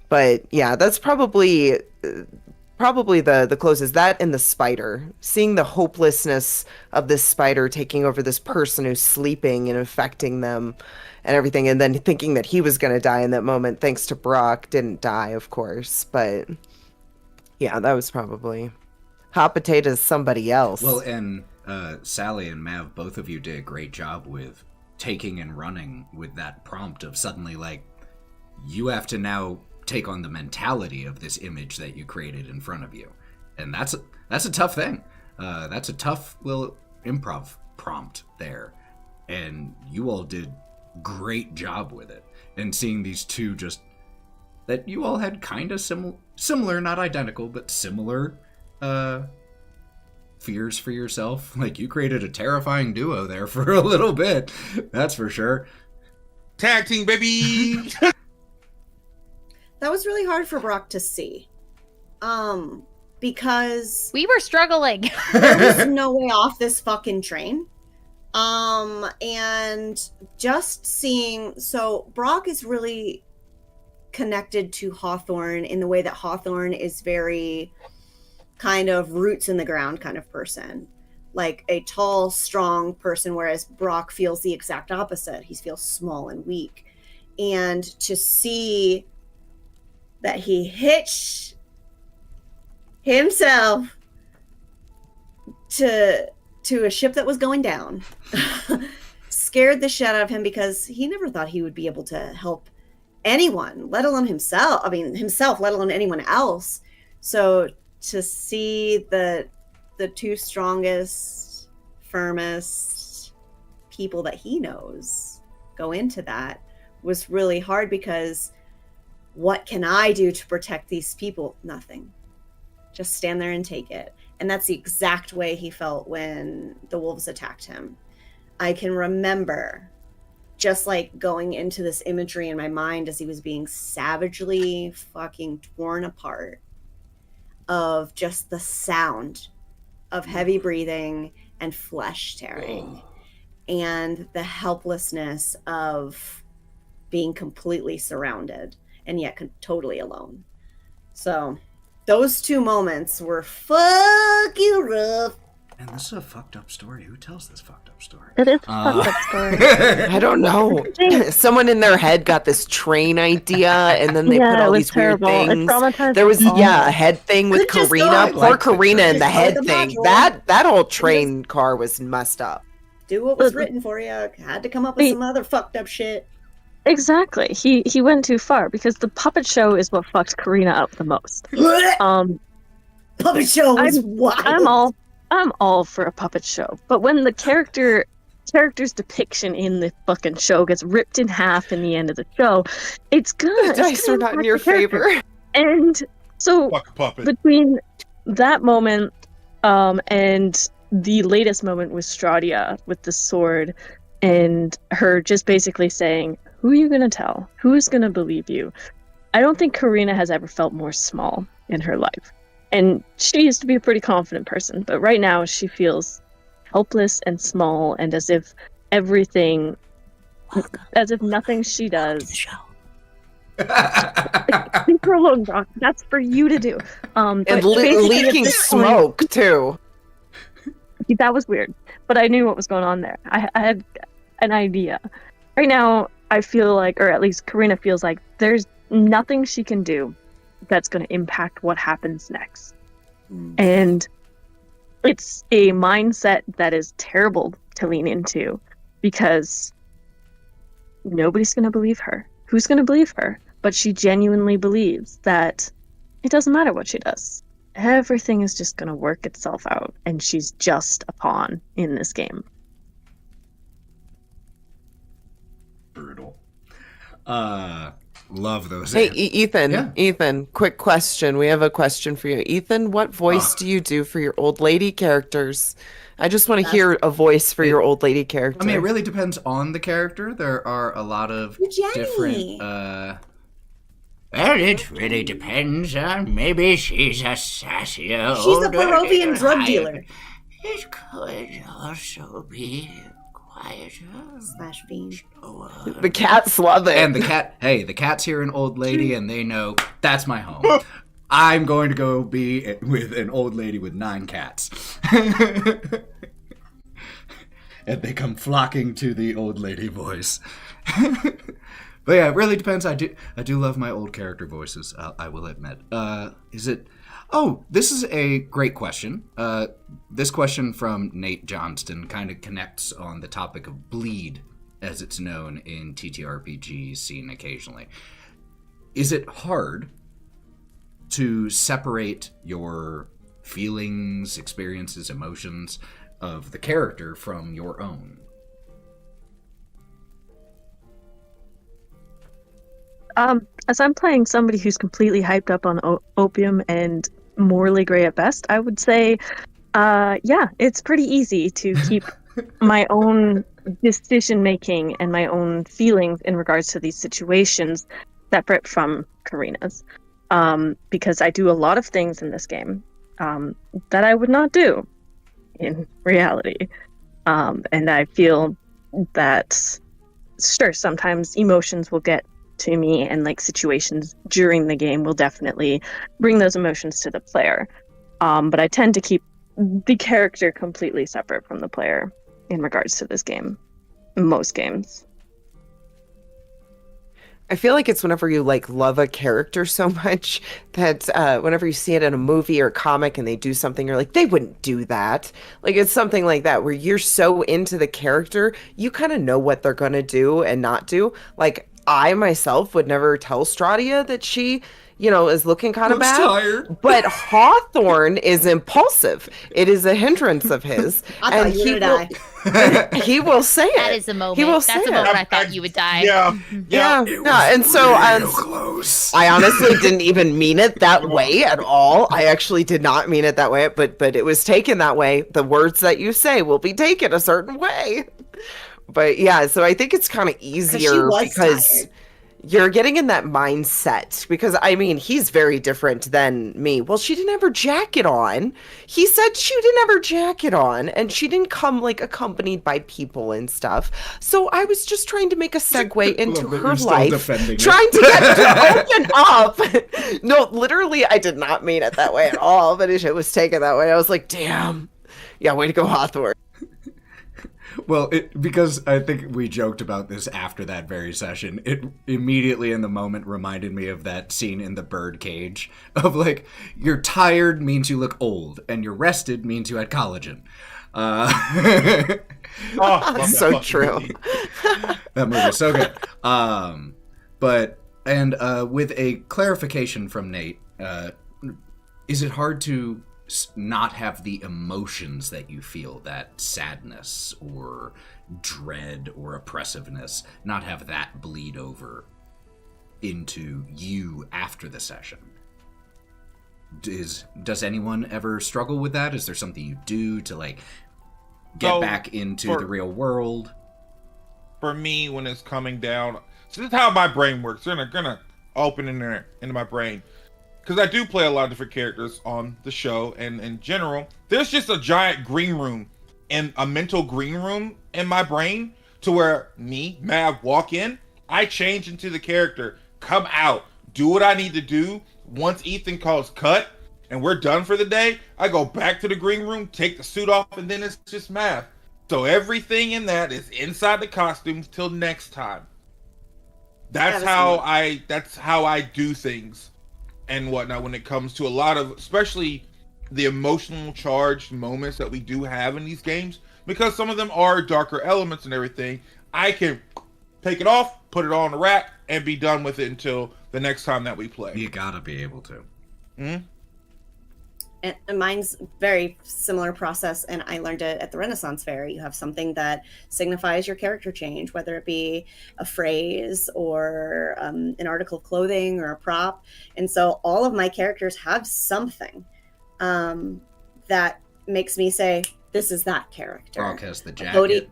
[SPEAKER 4] But yeah, that's probably the closest. That and the spider. Seeing the hopelessness of this spider taking over this person who's sleeping and affecting them and everything, and then thinking that he was going to die in that moment, thanks to Brock. Didn't die, of course, but yeah, that was probably hot potatoes somebody else.
[SPEAKER 2] Well, and Sally and Mav, both of you did a great job with taking and running with that prompt of suddenly, like, you have to now take on the mentality of this image that you created in front of you. And that's a tough thing. That's a tough little improv prompt there. And you all did great job with it. And seeing these two just, that you all had kind of similar, not identical, but similar fears for yourself. Like, you created a terrifying duo there for a little bit. That's for sure.
[SPEAKER 1] Tag team, baby!
[SPEAKER 6] That was really hard for Brock to see. Because
[SPEAKER 5] We were struggling.
[SPEAKER 6] there was no way off this fucking train. And just seeing, so Brock is really connected to Hawthorne in the way that Hawthorne is very kind of roots in the ground kind of person. Like a tall, strong person, whereas Brock feels the exact opposite. He feels small and weak. And to see that he hitched himself to a ship that was going down scared the shit out of him, because he never thought he would be able to help anyone, let alone himself, let alone anyone else. So to see the two strongest, firmest people that he knows go into that was really hard, because what can I do to protect these people? Nothing. Just stand there and take it. And that's the exact way he felt when the wolves attacked him. I can remember just like going into this imagery in my mind as he was being savagely fucking torn apart, of just the sound of heavy breathing and flesh tearing, and the helplessness of being completely surrounded and yet totally alone. So those two moments were fucking rough.
[SPEAKER 2] And this is a fucked up story. Who tells this fucked up story?
[SPEAKER 3] It is a fucked up story.
[SPEAKER 4] I don't know. Someone in their head got this train idea, and then they put all
[SPEAKER 3] it was
[SPEAKER 4] these weird
[SPEAKER 3] terrible.
[SPEAKER 4] things.
[SPEAKER 3] It traumatized
[SPEAKER 4] There was
[SPEAKER 3] us all.
[SPEAKER 4] a head thing with
[SPEAKER 6] Could just
[SPEAKER 4] Karina.
[SPEAKER 6] go.
[SPEAKER 4] Poor
[SPEAKER 2] Like the
[SPEAKER 4] Karina and the
[SPEAKER 6] train.
[SPEAKER 4] head
[SPEAKER 6] Go the
[SPEAKER 4] thing.
[SPEAKER 6] module.
[SPEAKER 4] That whole train car was messed up.
[SPEAKER 6] Do what was written for you. Had to come up with some other fucked up shit.
[SPEAKER 3] Exactly. He went too far, because the puppet show is what fucked Karina up the most.
[SPEAKER 6] Puppet show was wild.
[SPEAKER 3] I'm I'm all for a puppet show, but when the character's depiction in the fucking show gets ripped in half in the end of the show, it's
[SPEAKER 4] The
[SPEAKER 3] good.
[SPEAKER 4] dice are not in your favor.
[SPEAKER 3] And so
[SPEAKER 1] Fuck a puppet.
[SPEAKER 3] between that moment and the latest moment with Stradia with the sword and her just basically saying, who are you going to tell? Who's going to believe you? I don't think Karina has ever felt more small in her life. And she used to be a pretty confident person, but right now she feels helpless and small and as if everything, as if nothing she does. Leave her alone, Brock. That's for you to do.
[SPEAKER 4] And
[SPEAKER 3] But basically at
[SPEAKER 4] leaking
[SPEAKER 3] this point-
[SPEAKER 4] smoke too.
[SPEAKER 3] That was weird, but I knew what was going on there. I had an idea. Right now, I feel like, or at least Karina feels like, there's nothing she can do that's going to impact what happens next. And it's a mindset that is terrible to lean into because nobody's going to believe her. Who's going to believe her? But she genuinely believes that it doesn't matter what she does. Everything is just going to work itself out, and she's just a pawn in this game.
[SPEAKER 2] Brutal. Love those.
[SPEAKER 4] Hey, Ethan.
[SPEAKER 2] Yeah.
[SPEAKER 4] Ethan, quick question. We have a question for you. Ethan, what voice do you do for your old lady characters? I just want to hear a voice for your old lady character.
[SPEAKER 2] I mean, it really depends on the character. There are a lot of
[SPEAKER 6] Jenny.
[SPEAKER 2] different. Well, it really depends. Maybe she's a sassy old
[SPEAKER 6] She's a Barovian drug dealer.
[SPEAKER 2] It could also be quieter.
[SPEAKER 6] Slash fiend.
[SPEAKER 4] The cats love it.
[SPEAKER 2] And the cat, hey, the cat's here an old lady, and they know that's my home. I'm going to go be with an old lady with 9 cats. And they come flocking to the old lady voice. But yeah, it really depends. I do love my old character voices, I will admit. Is it... Oh, this is a great question. This question from Nate Johnston kind of connects on the topic of bleed, as it's known in TTRPG scene occasionally. Is it hard to separate your feelings, experiences, emotions of the character from your own?
[SPEAKER 3] As I'm playing somebody who's completely hyped up on opium and morally gray at best, I would say, yeah, it's pretty easy to keep my own decision making and my own feelings in regards to these situations separate from Karina's. Because I do a lot of things in this game that I would not do in reality. And I feel that, sure, sometimes emotions will get to me, and like situations during the game will definitely bring those emotions to the player. But I tend to keep the character completely separate from the player in regards to this game. In most games.
[SPEAKER 4] I feel like it's whenever you like love a character so much that whenever you see it in a movie or a comic and they do something, you're like, they wouldn't do that. Like, it's something like that where you're so into the character, you kind of know what they're going to do and not do. Like, I myself would never tell Stradia that she, you know, is looking kind of bad.
[SPEAKER 2] Tired.
[SPEAKER 4] But Hawthorne is impulsive. It is a hindrance of his.
[SPEAKER 6] I thought you were gonna die.
[SPEAKER 4] He will say it.
[SPEAKER 5] That is a moment.
[SPEAKER 4] He will
[SPEAKER 5] That's
[SPEAKER 4] say
[SPEAKER 5] a
[SPEAKER 4] it.
[SPEAKER 5] moment I thought you would die.
[SPEAKER 1] Yeah.
[SPEAKER 4] Yeah. And so
[SPEAKER 2] Close.
[SPEAKER 4] I honestly didn't even mean it that way at all. I actually did not mean it that way, but it was taken that way. The words that you say will be taken a certain way. But yeah, so I think it's kind of easier because
[SPEAKER 6] tired.
[SPEAKER 4] you're getting in that mindset. Because I mean, he's very different than me. Well, she didn't have her jacket on. He said she didn't have her jacket on, and she didn't come like accompanied by people and stuff. So I was just trying to make a segue into her life, trying to get to open up. No, literally, I did not mean it that way at all. But it was taken that way. I was like, damn, yeah, way to go, Hawthorne.
[SPEAKER 2] Well, because I think we joked about this after that very session, it immediately in the moment reminded me of that scene in the birdcage of like, you're tired means you look old, and you're rested means you had collagen.
[SPEAKER 1] Oh, love that
[SPEAKER 4] So
[SPEAKER 1] fucking
[SPEAKER 4] true.
[SPEAKER 1] movie.
[SPEAKER 2] That movie's so good. With a clarification from Nate, is it hard to not have the emotions that you feel, that sadness or dread or oppressiveness, not have that bleed over into you after the session. Does anyone ever struggle with that? Is there something you do to like get back into the real world?
[SPEAKER 1] For me, when it's coming down, so this is how my brain works. They're gonna open in there into my brain, because I do play a lot of different characters on the show, and in general, there's just a giant green room and a mental green room in my brain to where me, Mav, walk in, I change into the character, come out, do what I need to do. Once Ethan calls cut and we're done for the day, I go back to the green room, take the suit off, and then it's just Mav. So everything in that is inside the costumes till next time. That's how I do things and whatnot when it comes to a lot of, especially the emotional charged moments that we do have in these games, because some of them are darker elements and everything. I can take it off, put it on the rack, and be done with it until the next time that we play.
[SPEAKER 2] You gotta be able to.
[SPEAKER 1] Mm-hmm.
[SPEAKER 6] And mine's very similar process, and I learned it at the Renaissance Fair. You have something that signifies your character change, whether it be a phrase or an article of clothing or a prop. And so all of my characters have something that makes me say, this is that character.
[SPEAKER 2] Brock has the jacket.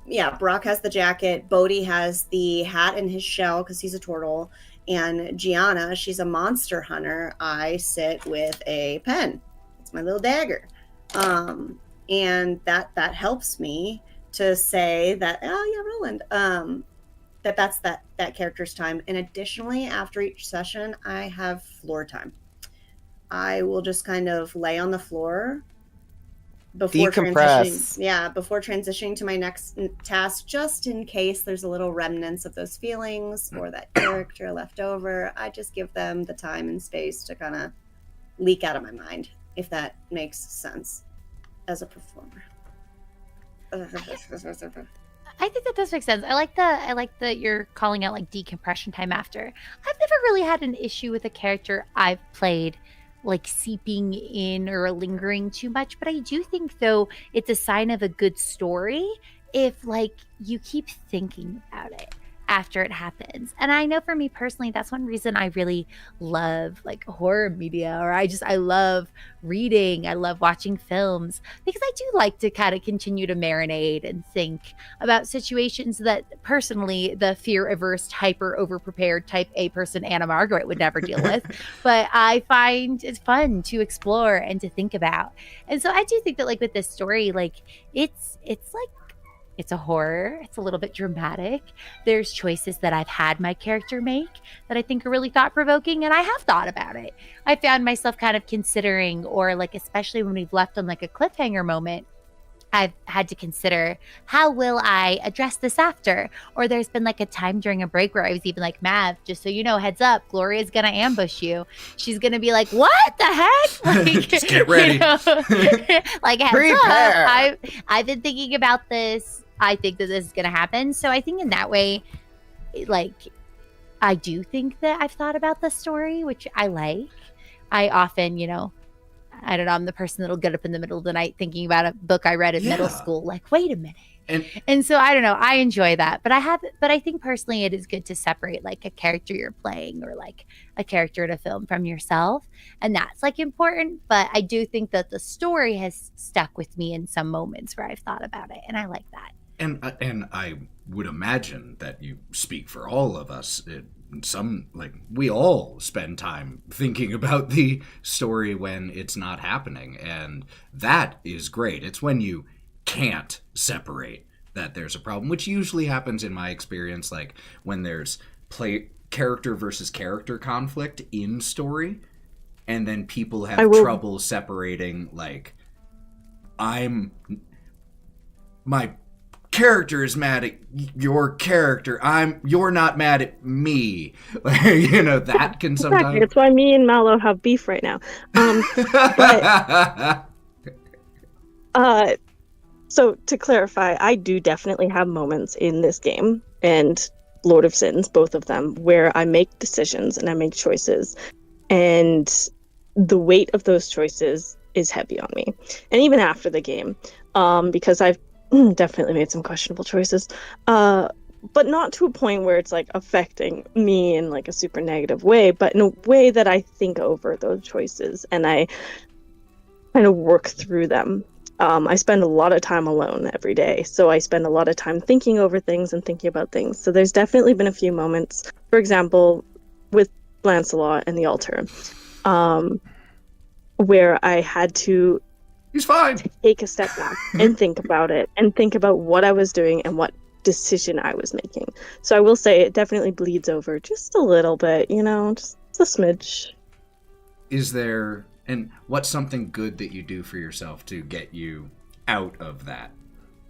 [SPEAKER 6] Bodhi, Brock has the jacket. Bodhi has the hat in his shell because he's a turtle. And Gianna, she's a monster hunter. I sit with a pen. It's my little dagger. And that helps me to say that, Roland, that's that character's time. And additionally, after each session, I have floor time. I will just kind of lay on the floor before transitioning to my next task, just in case there's a little remnants of those feelings or that character left over. I just give them the time and space to kind of leak out of my mind, if that makes sense as a performer.
[SPEAKER 5] I think that does make sense. I like that you're calling out like decompression time after. I've never really had an issue with a character I've played like seeping in or lingering too much, but I do think though it's a sign of a good story if like you keep thinking about it after it happens. And I know for me personally, that's one reason I really love like horror media, or I love reading, I love watching films, because I do like to kind of continue to marinate and think about situations that personally the fear-averse, hyper over-prepared type A person Anna Margaret would never deal with. But I find it's fun to explore and to think about. And so I do think that like with this story, like it's like, it's a horror. It's a little bit dramatic. There's choices that I've had my character make that I think are really thought-provoking, and I have thought about it. I found myself kind of considering, or like especially when we've left on like a cliffhanger moment, I've had to consider, how will I address this after? Or there's been like a time during a break where I was even like, Mav, just so you know, heads up, Gloria's gonna ambush you. She's gonna be like, what the heck? Like,
[SPEAKER 2] just get ready.
[SPEAKER 5] You know, like heads up. I've been thinking about this. I think that this is going to happen. So I think in that way, like, I do think that I've thought about the story, which I like. I often, I don't know, I'm the person that'll get up in the middle of the night thinking about a book I read in middle school. Like, wait a minute. And so I don't know, I enjoy that. But I think personally it is good to separate like a character you're playing or like a character in a film from yourself. And that's like important. But I do think that the story has stuck with me in some moments where I've thought about it. And I like that.
[SPEAKER 2] And I would imagine that you speak for all of us. We all spend time thinking about the story when it's not happening, and that is great. It's when you can't separate that there's a problem, which usually happens in my experience, like when there's character versus character conflict in story, and then people have trouble separating, like, my character is mad at your character. You're not mad at me. That can sometimes.
[SPEAKER 3] Exactly. It's why me and Mallow have beef right now. So to clarify, I do definitely have moments in this game and Lord of Sins, both of them, where I make decisions and I make choices, and the weight of those choices is heavy on me. And even after the game, because I've definitely made some questionable choices, but not to a point where it's like affecting me in like a super negative way, but in a way that I think over those choices and I kind of work through them. I spend a lot of time alone every day, so I spend a lot of time thinking over things and thinking about things. So there's definitely been a few moments, for example, with Lancelot and the altar, where I had to
[SPEAKER 2] He's fine.
[SPEAKER 3] take a step back and think about it and think about what I was doing and what decision I was making. So I will say it definitely bleeds over just a little bit, just a smidge.
[SPEAKER 2] Is there, and what's something good that you do for yourself to get you out of that?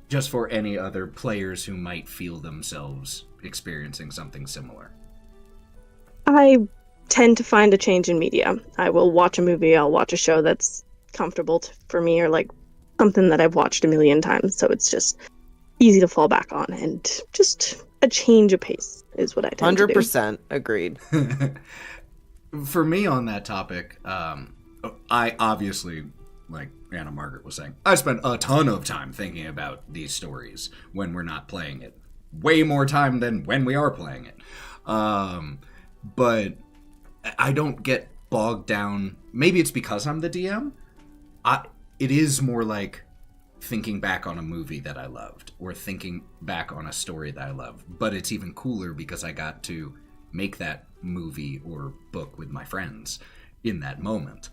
[SPEAKER 2] Just for any other players who might feel themselves experiencing something similar.
[SPEAKER 3] I tend to find a change in media. I will watch a movie, I'll watch a show that's comfortable for me, or like something that I've watched a million times, so it's just easy to fall back on, and just a change of pace is what I tend to do.
[SPEAKER 4] 100% agreed.
[SPEAKER 2] For me on that topic, I obviously, like Anna Margaret was saying, I spend a ton of time thinking about these stories when we're not playing it. Way more time than when we are playing it. But I don't get bogged down. Maybe it's because I'm the DM. It is more like thinking back on a movie that I loved, or thinking back on a story that I loved. But it's even cooler because I got to make that movie or book with my friends in that moment.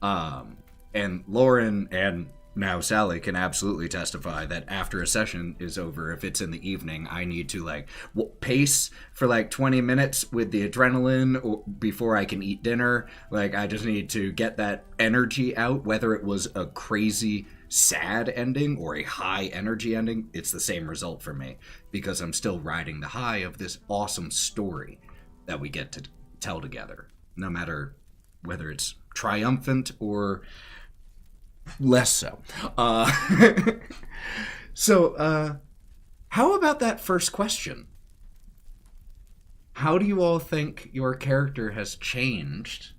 [SPEAKER 2] And Lauren and now Sally can absolutely testify that after a session is over, if it's in the evening, I need to like pace for like 20 minutes with the adrenaline before I can eat dinner. Like I just need to get that energy out, whether it was a crazy sad ending or a high energy ending. It's the same result for me because I'm still riding the high of this awesome story that we get to tell together, no matter whether it's triumphant or less so. So, how about that first question? How do you all think your character has changed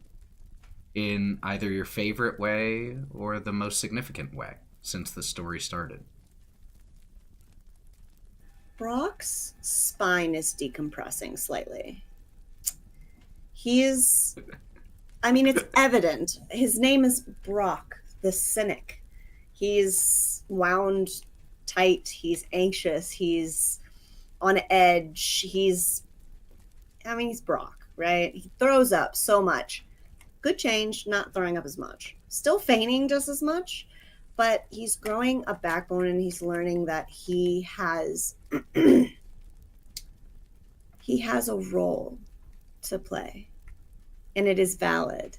[SPEAKER 2] in either your favorite way or the most significant way since the story started?
[SPEAKER 6] Brock's spine is decompressing slightly. It's evident. His name is Brock, the cynic. He's wound tight. He's anxious. He's on edge. He's Brock, right? He throws up so much. Good change, not throwing up as much. Still feigning just as much, but he's growing a backbone and he's learning that he has he has a role to play, and it is valid,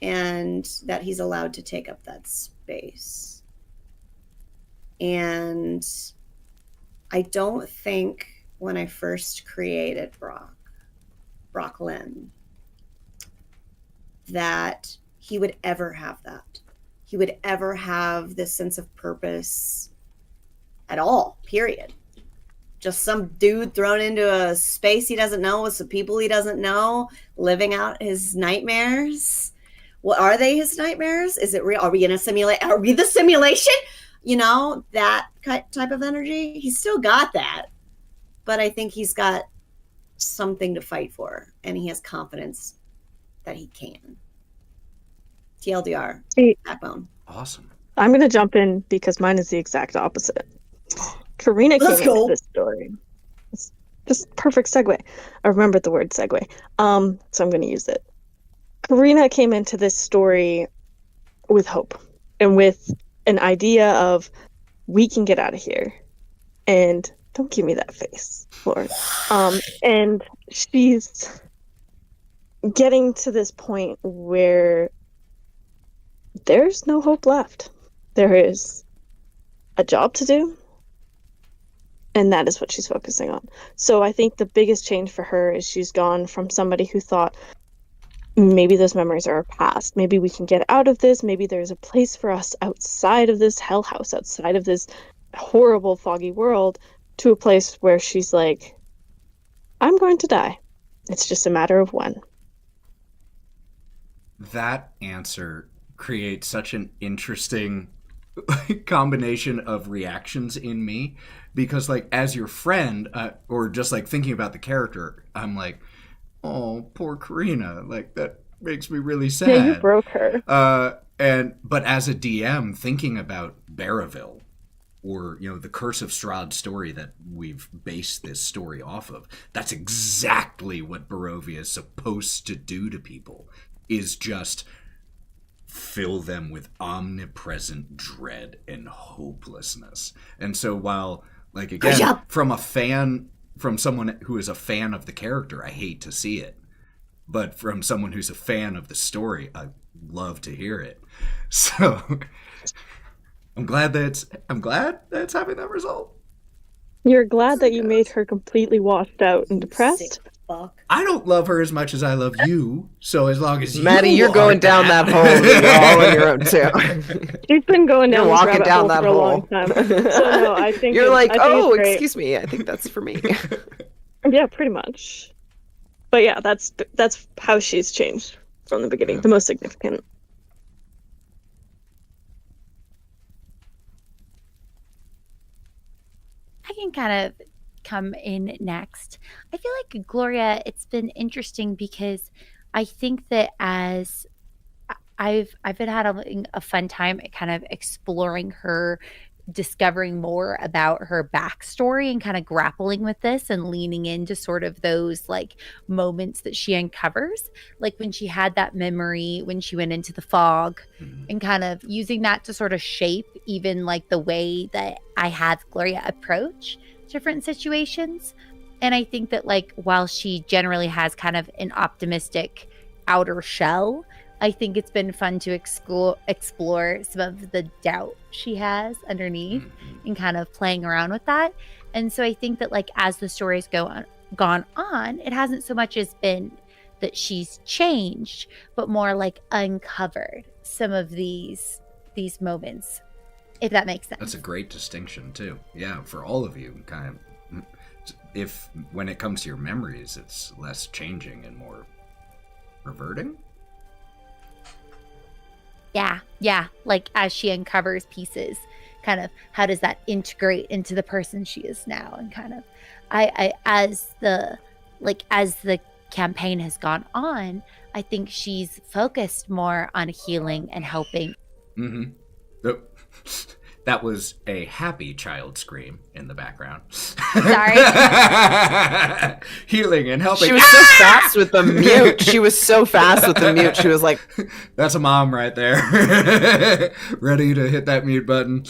[SPEAKER 6] and that he's allowed to take up that space. And I don't think when I first created Brock Lynn, that he would ever have that. He would ever have this sense of purpose at all, period. Just some dude thrown into a space he doesn't know with some people he doesn't know, living out his nightmares. Well, are they his nightmares? Is it real? Are we in a simulation? Are we the simulation? That type of energy. He's still got that. But I think he's got something to fight for, and he has confidence that he can. TLDR, backbone.
[SPEAKER 2] Awesome.
[SPEAKER 3] I'm going to jump in because mine is the exact opposite. Karina came into this story. It's just perfect segue. I remembered the word segue, so I'm going to use it. Karina came into this story with hope and with an idea of, we can get out of here. And don't give me that face, Lauren. And she's getting to this point where there's no hope left. There is a job to do, and that is what she's focusing on. So I think the biggest change for her is she's gone from somebody who thought, maybe those memories are our past. Maybe we can get out of this. Maybe there's a place for us outside of this hell house, outside of this horrible, foggy world, to a place where she's like, I'm going to die. It's just a matter of when.
[SPEAKER 2] That answer create such an interesting combination of reactions in me, because like as your friend, or just like thinking about the character, I'm like, oh, poor Karina, like that makes me really sad.
[SPEAKER 3] Yeah, you broke her.
[SPEAKER 2] But as a DM, thinking about Barraville, or the Curse of Strahd story that we've based this story off of, that's exactly what Barovia is supposed to do to people, is just fill them with omnipresent dread and hopelessness. And so while, like, again, from someone who is a fan of the character, I hate to see it. But from someone who's a fan of the story, I love to hear it. So I'm glad that it's having that result.
[SPEAKER 3] You're glad that you made her completely washed out and depressed?
[SPEAKER 6] Sick fuck.
[SPEAKER 2] I don't love her as much as I love you. So as long as
[SPEAKER 4] Maddie, you're
[SPEAKER 2] are
[SPEAKER 4] going down that hole. You're all on your own too.
[SPEAKER 3] She's been going down
[SPEAKER 4] You're
[SPEAKER 3] this
[SPEAKER 4] walking
[SPEAKER 3] rabbit
[SPEAKER 4] down
[SPEAKER 3] hole
[SPEAKER 4] that
[SPEAKER 3] for a long
[SPEAKER 4] hole.
[SPEAKER 3] time. So no, I think
[SPEAKER 4] You're like,
[SPEAKER 3] I think
[SPEAKER 4] oh,
[SPEAKER 3] it's great.
[SPEAKER 4] excuse me. I think that's for me.
[SPEAKER 3] Yeah, pretty much. But yeah, that's how she's changed from the beginning. The most significant.
[SPEAKER 5] I can kind of come in next. I feel like Gloria, it's been interesting because I think that as I've been having a fun time at kind of exploring her, discovering more about her backstory and kind of grappling with this and leaning into sort of those like moments that she uncovers, like when she had that memory when she went into the fog, and kind of using that to sort of shape even like the way that I had Gloria approach different situations. And I think that like while she generally has kind of an optimistic outer shell, I think it's been fun to explore some of the doubt she has underneath and kind of playing around with that. And so I think that like as the story's gone on, it hasn't so much as been that she's changed, but more like uncovered some of these moments, if that makes sense.
[SPEAKER 2] That's a great distinction too. Yeah, for all of you, kind of. If when it comes to your memories, it's less changing and more reverting.
[SPEAKER 5] Yeah. Like as she uncovers pieces, kind of how does that integrate into the person she is now? And kind of, I as the campaign has gone on, I think she's focused more on healing and helping.
[SPEAKER 2] Mm-hmm. That was a happy child scream in the background.
[SPEAKER 5] Sorry.
[SPEAKER 2] Healing and helping.
[SPEAKER 4] She was so fast with the mute. She was so fast with the mute. She was like,
[SPEAKER 2] that's a mom right there. Ready to hit that mute button.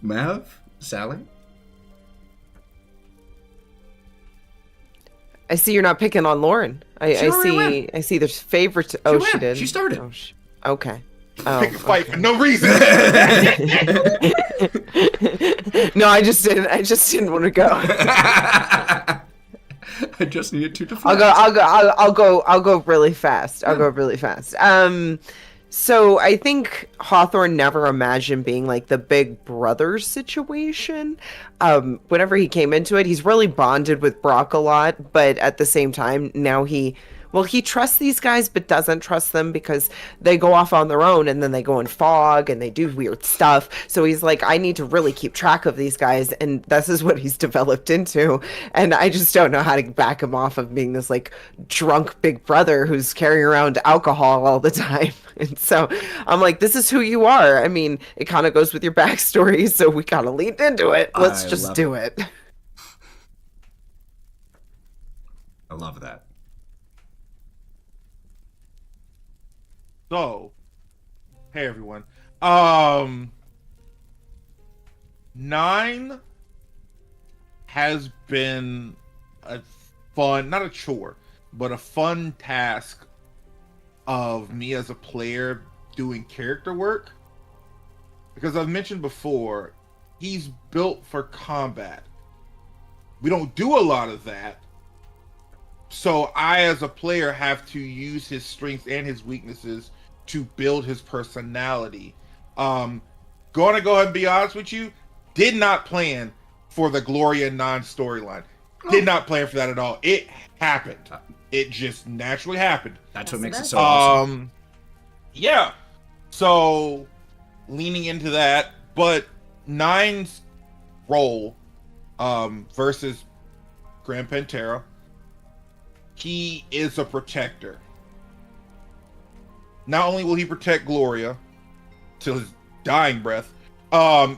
[SPEAKER 2] Mav? Sally?
[SPEAKER 4] I see you're not picking on Lauren. I see there's favorites. Oh, she did.
[SPEAKER 2] She started.
[SPEAKER 4] Oh, okay.
[SPEAKER 1] Pick a fight for no reason.
[SPEAKER 4] No, I just didn't want to go.
[SPEAKER 2] I just needed to deflect.
[SPEAKER 4] I'll go really fast. I'll go really fast. So I think Hawthorne never imagined being like the big brother situation. Whenever he came into it, he's really bonded with Brock a lot, but at the same time, now he trusts these guys, but doesn't trust them because they go off on their own and then they go in fog and they do weird stuff. So he's like, I need to really keep track of these guys. And this is what he's developed into. And I just don't know how to back him off of being this like drunk big brother who's carrying around alcohol all the time. And so I'm like, this is who you are. I mean, it kind of goes with your backstory. So we kind of leaned into it. Let's just do it.
[SPEAKER 2] I love that.
[SPEAKER 1] So, hey everyone. 9 has been a fun, not a chore, but a fun task of me as a player doing character work. Because I've mentioned before, he's built for combat. We don't do a lot of that. So I, as a player, have to use his strengths and his weaknesses to build his personality. Gonna go ahead and be honest with you, did not plan for the Gloria non storyline. Did not plan for that at all. It happened. It just naturally happened.
[SPEAKER 2] That's
[SPEAKER 6] That's
[SPEAKER 2] what
[SPEAKER 6] the
[SPEAKER 2] makes it
[SPEAKER 6] best.
[SPEAKER 2] so awesome.
[SPEAKER 1] Yeah. So leaning into that, but Nine's role versus Grand Pantera, he is a protector. Not only will he protect Gloria till his dying breath,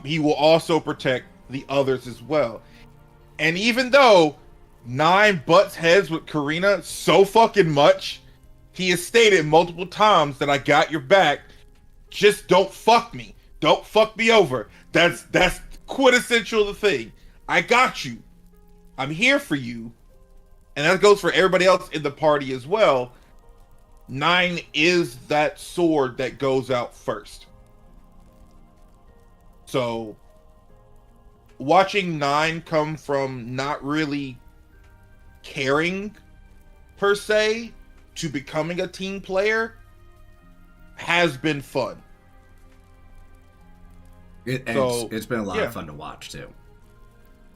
[SPEAKER 1] he will also protect the others as well. And even though Nine butts heads with Karina so fucking much, he has stated multiple times that I got your back. Just don't fuck me. Don't fuck me over. That's quintessential the thing. I got you. I'm here for you. And that goes for everybody else in the party as well. Nine is that sword that goes out first. So watching Nine come from not really caring per se to becoming a team player has been fun.
[SPEAKER 2] It's been a lot
[SPEAKER 1] yeah.
[SPEAKER 2] of fun to watch too.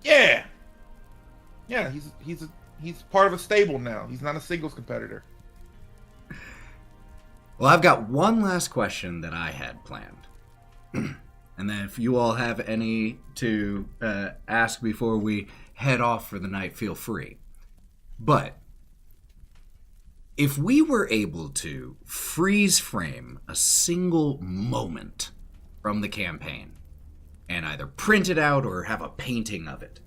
[SPEAKER 1] Yeah. Yeah, he's part of a stable now. He's not a singles competitor.
[SPEAKER 2] Well, I've got one last question that I had planned. And then if you all have any to ask before we head off for the night, feel free. But if we were able to freeze frame a single moment from the campaign and either print it out or have a painting of it,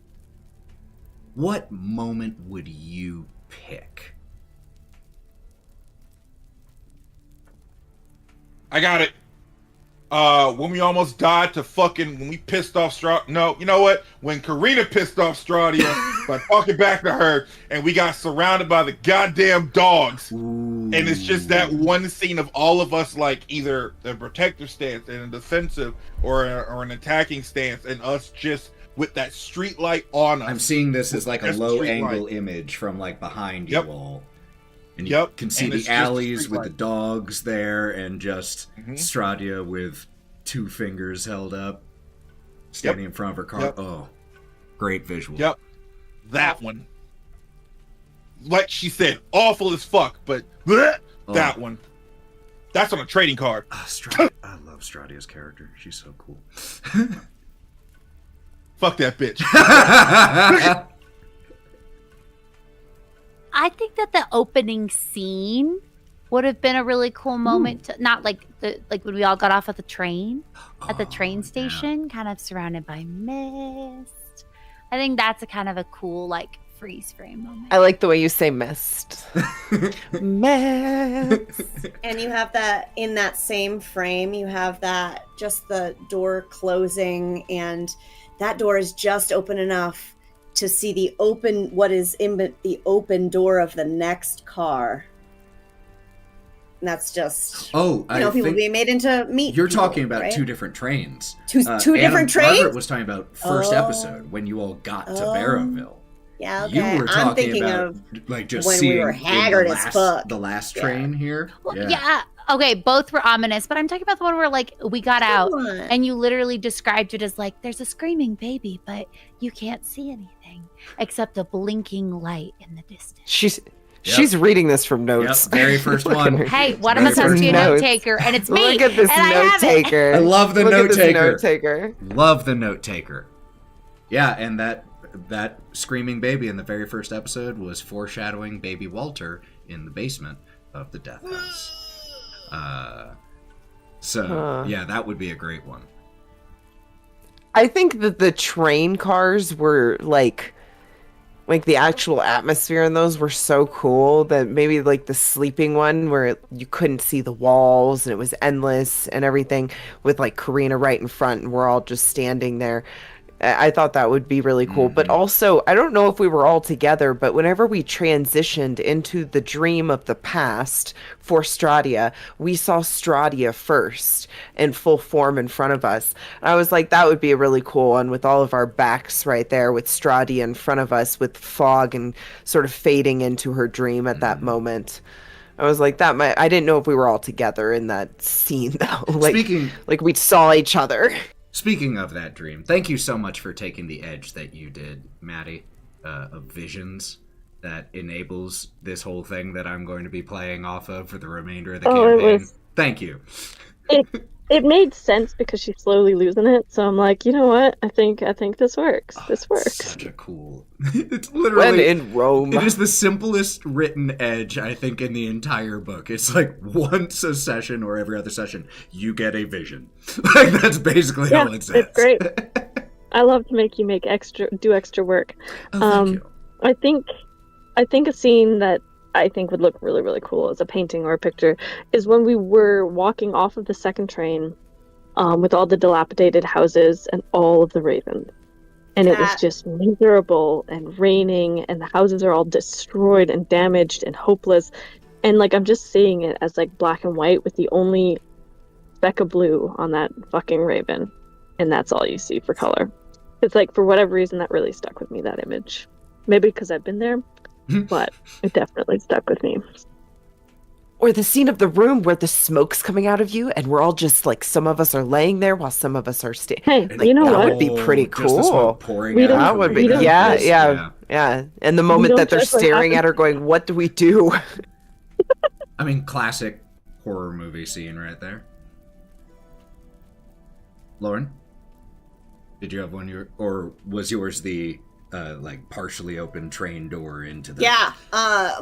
[SPEAKER 2] what moment would you pick?
[SPEAKER 1] I got it. When we almost died to when we pissed off no, you know what? When Karina pissed off Stradia by talking back to her and we got surrounded by the goddamn dogs.
[SPEAKER 2] Ooh.
[SPEAKER 1] And it's just that one scene of all of us like either the protector stance and a defensive or an attacking stance and us just with that street light on us.
[SPEAKER 2] I'm seeing this as like a
[SPEAKER 1] Just
[SPEAKER 2] low
[SPEAKER 1] street
[SPEAKER 2] angle
[SPEAKER 1] light.
[SPEAKER 2] image from like behind
[SPEAKER 1] Yep.
[SPEAKER 2] you all. And
[SPEAKER 1] Yep.
[SPEAKER 2] you can see
[SPEAKER 1] And
[SPEAKER 2] the
[SPEAKER 1] it's just a
[SPEAKER 2] alleys
[SPEAKER 1] street
[SPEAKER 2] with the
[SPEAKER 1] light.
[SPEAKER 2] dogs there and just
[SPEAKER 1] Mhm.
[SPEAKER 2] Stradia with 2 fingers held up, standing in front of her car.
[SPEAKER 1] Yep.
[SPEAKER 2] Oh, great visual.
[SPEAKER 1] Yep. That one. Like she said, awful as fuck, but bleh,
[SPEAKER 2] Oh.
[SPEAKER 1] that one. That's on a trading card.
[SPEAKER 2] I love Stradia's character. She's so cool.
[SPEAKER 1] Fuck that bitch.
[SPEAKER 5] I think that the opening scene would have been a really cool moment. To, not like when we all got off at the train
[SPEAKER 2] Oh,
[SPEAKER 5] station, kind of surrounded by mist. I think that's a kind of a cool like freeze frame moment.
[SPEAKER 4] I like the way you say mist. Mist.
[SPEAKER 6] And you have that in that same frame, you have that just the door closing, and that door is just open enough to see the open door of the next car. And that's just
[SPEAKER 2] Oh, I
[SPEAKER 6] people
[SPEAKER 2] think
[SPEAKER 6] being made into meat.
[SPEAKER 2] you're
[SPEAKER 6] people,
[SPEAKER 2] talking about
[SPEAKER 6] right?
[SPEAKER 2] 2 different trains.
[SPEAKER 6] Two different trains?
[SPEAKER 2] Margaret was talking about first
[SPEAKER 6] Oh.
[SPEAKER 2] episode when you all got to Barrowville.
[SPEAKER 6] Yeah, okay.
[SPEAKER 2] You were talking
[SPEAKER 6] I'm thinking
[SPEAKER 2] about
[SPEAKER 6] of
[SPEAKER 2] like just
[SPEAKER 6] when we
[SPEAKER 2] seeing
[SPEAKER 6] were haggard as fuck.
[SPEAKER 2] the last
[SPEAKER 6] Yeah.
[SPEAKER 2] train here.
[SPEAKER 5] Well, yeah. Okay, both were ominous, but I'm talking about the one where like we got out
[SPEAKER 6] Come on.
[SPEAKER 5] and you literally described it as like there's a screaming baby, but you can't see anything except a blinking light in the distance.
[SPEAKER 4] She's reading this from notes.
[SPEAKER 2] Yep, very first
[SPEAKER 4] Look at
[SPEAKER 2] one.
[SPEAKER 4] her.
[SPEAKER 5] Hey, one of
[SPEAKER 2] Very
[SPEAKER 5] us has to be a
[SPEAKER 4] first
[SPEAKER 5] note
[SPEAKER 4] notes.
[SPEAKER 5] taker, and it's me.
[SPEAKER 4] Look at this
[SPEAKER 5] and I
[SPEAKER 4] note
[SPEAKER 5] have it.
[SPEAKER 4] taker.
[SPEAKER 2] I love the
[SPEAKER 4] Look at
[SPEAKER 2] note
[SPEAKER 4] this
[SPEAKER 2] taker.
[SPEAKER 4] note taker.
[SPEAKER 2] Love the note taker. Yeah, and that screaming baby in the very first episode was foreshadowing baby Walter in the basement of the death house. Yeah, that would be a great one.
[SPEAKER 4] I think that the train cars were like the actual atmosphere in those were so cool that maybe like the sleeping one where you couldn't see the walls and it was endless and everything with like Karina right in front and we're all just standing there. I thought that would be really cool. But also, I don't know if we were all together, but whenever we transitioned into the dream of the past for Stradia, we saw Stradia first in full form in front of us. And I was like, that would be a really cool one with all of our backs right there with Stradia in front of us with fog and sort of fading into her dream at that moment. I was like, I didn't know if we were all together in that scene though. Like we saw each other.
[SPEAKER 2] Speaking of that dream, thank you so much for taking the edge that you did, Maddie, of visions. that enables this whole thing that I'm going to be playing off of for the remainder of the
[SPEAKER 3] Oh, it
[SPEAKER 2] campaign?
[SPEAKER 3] was-
[SPEAKER 2] Thank you.
[SPEAKER 3] It made sense because she's slowly losing it. So I'm like, you know what? I think this works. This
[SPEAKER 2] It's
[SPEAKER 3] works.
[SPEAKER 2] such a cool. It's
[SPEAKER 4] When
[SPEAKER 2] literally.
[SPEAKER 4] in Rome.
[SPEAKER 2] It is the simplest written edge, I think, in the entire book. It's like once a session or every other session, you get a vision. Like that's basically
[SPEAKER 3] Yeah,
[SPEAKER 2] all it says.
[SPEAKER 3] it's great. I love to make you do extra work.
[SPEAKER 2] Oh, thank you.
[SPEAKER 3] I think a scene that I think would look really, really cool as a painting or a picture is when we were walking off of the second train with all the dilapidated houses and all of the ravens. And it was
[SPEAKER 6] That-
[SPEAKER 3] just miserable and raining, and the houses are all destroyed and damaged and hopeless. And like I'm just seeing it as like black and white with the only speck of blue on that fucking raven. And that's all you see for color. It's like for whatever reason that really stuck with me, that image. Maybe because I've been there, but it definitely stuck with me.
[SPEAKER 4] Or the scene of the room where the smoke's coming out of you, and we're all just like, some of us are laying there while some of us are standing.
[SPEAKER 3] Hey,
[SPEAKER 4] Like,
[SPEAKER 3] you know
[SPEAKER 4] that
[SPEAKER 3] what?
[SPEAKER 4] would be pretty
[SPEAKER 2] Just the smoke
[SPEAKER 4] cool.
[SPEAKER 2] pouring
[SPEAKER 3] We
[SPEAKER 2] out
[SPEAKER 3] don't-
[SPEAKER 4] That
[SPEAKER 2] from
[SPEAKER 4] would
[SPEAKER 2] the
[SPEAKER 4] be,
[SPEAKER 3] don't-
[SPEAKER 4] yeah,
[SPEAKER 2] face.
[SPEAKER 4] yeah. And the moment
[SPEAKER 3] don't
[SPEAKER 4] that they're
[SPEAKER 3] judge what
[SPEAKER 4] staring at
[SPEAKER 3] happens.
[SPEAKER 4] her going, what do we do?
[SPEAKER 2] I mean, classic horror movie scene right there. Lauren, did you have one? Or was yours the like partially open train door into the?
[SPEAKER 6] Yeah,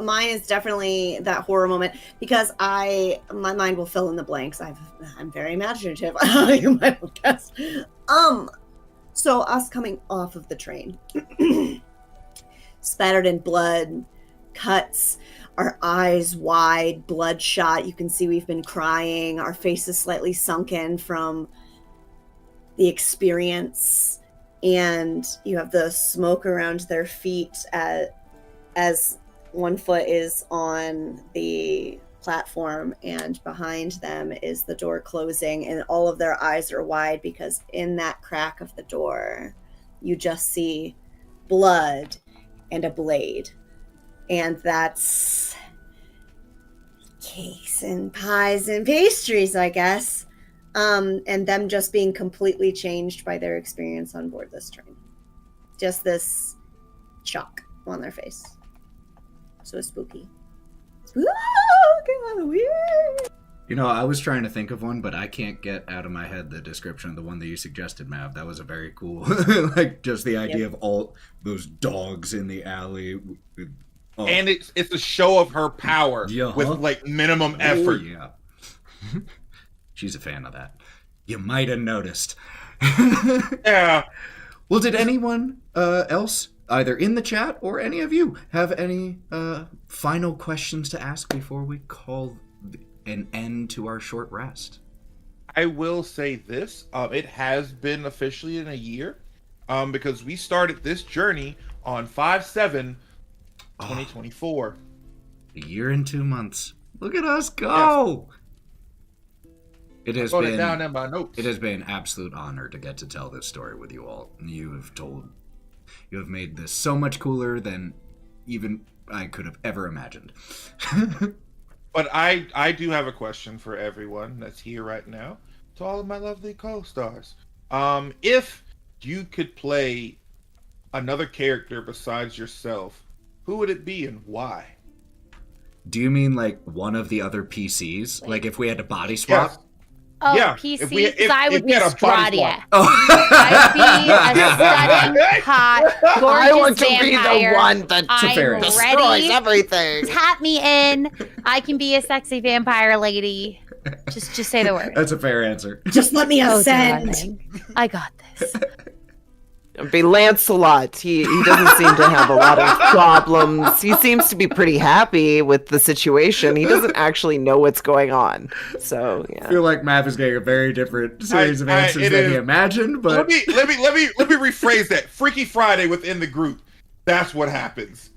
[SPEAKER 6] mine is definitely that horror moment because my mind will fill in the blanks. I'm very imaginative. You might have guessed. So us coming off of the train, spattered in blood, cuts, our eyes wide, bloodshot. You can see we've been crying. Our faces slightly sunken from the experience. And you have the smoke around their feet as one foot is on the platform and behind them is the door closing, and all of their eyes are wide because in that crack of the door you just see blood and a blade, and that's cakes and pies and pastries, I guess. And them just being completely changed by their experience on board this train. Just this shock on their face. So spooky. Spooky Halloween.
[SPEAKER 2] You know, I was trying to think of one, but I can't get out of my head the description of the one that you suggested, Mav. That was a very cool, like just the idea of all those dogs in the alley. Oh.
[SPEAKER 1] And it's a show of her power
[SPEAKER 2] Yeah.
[SPEAKER 1] with like minimum effort.
[SPEAKER 2] Oh, yeah. She's a fan of that. You might have noticed.
[SPEAKER 1] Yeah.
[SPEAKER 2] Well, did anyone else, either in the chat or any of you, have any final questions to ask before we call an end to our short rest?
[SPEAKER 1] I will say this. It has been officially in a year because we started this journey on 5/7/2024.
[SPEAKER 2] A year and 2 months. Look at us go! It has
[SPEAKER 1] Wrote it
[SPEAKER 2] been
[SPEAKER 1] down in my notes.
[SPEAKER 2] It has been an absolute honor to get to tell this story with you all. You have made this so much cooler than even I could have ever imagined.
[SPEAKER 1] But I do have a question for everyone that's here right now, to all of my lovely co-stars. If you could play another character besides yourself, who would it be and why?
[SPEAKER 2] Do you mean like one of the other PCs? Like if we had to body swap?
[SPEAKER 1] Yes.
[SPEAKER 5] Oh,
[SPEAKER 1] Yeah,
[SPEAKER 5] PC,
[SPEAKER 1] if we-
[SPEAKER 5] because I
[SPEAKER 1] if
[SPEAKER 5] would
[SPEAKER 1] we
[SPEAKER 5] be
[SPEAKER 1] had a body swap.
[SPEAKER 5] Stradia.
[SPEAKER 2] Oh.
[SPEAKER 5] I'd be a stunning, hot, gorgeous
[SPEAKER 4] I want to be
[SPEAKER 5] vampire.
[SPEAKER 4] the one that
[SPEAKER 5] I'm
[SPEAKER 2] fair answer.
[SPEAKER 4] destroys
[SPEAKER 5] ready.
[SPEAKER 4] everything.
[SPEAKER 5] Tap me in. I can be a sexy vampire lady. Just say the word.
[SPEAKER 2] That's a fair answer.
[SPEAKER 6] Just let me
[SPEAKER 5] Oh,
[SPEAKER 6] ascend.
[SPEAKER 5] darling. I got this.
[SPEAKER 4] Be Lancelot. He doesn't seem to have a lot of problems. He seems to be pretty happy with the situation. He doesn't actually know what's going on. So
[SPEAKER 2] I
[SPEAKER 4] yeah.
[SPEAKER 2] feel like Mav is getting a very different series of answers
[SPEAKER 1] it
[SPEAKER 2] than
[SPEAKER 1] is-
[SPEAKER 2] he imagined, but
[SPEAKER 1] Let me rephrase that. Freaky Friday within the group. That's what happens.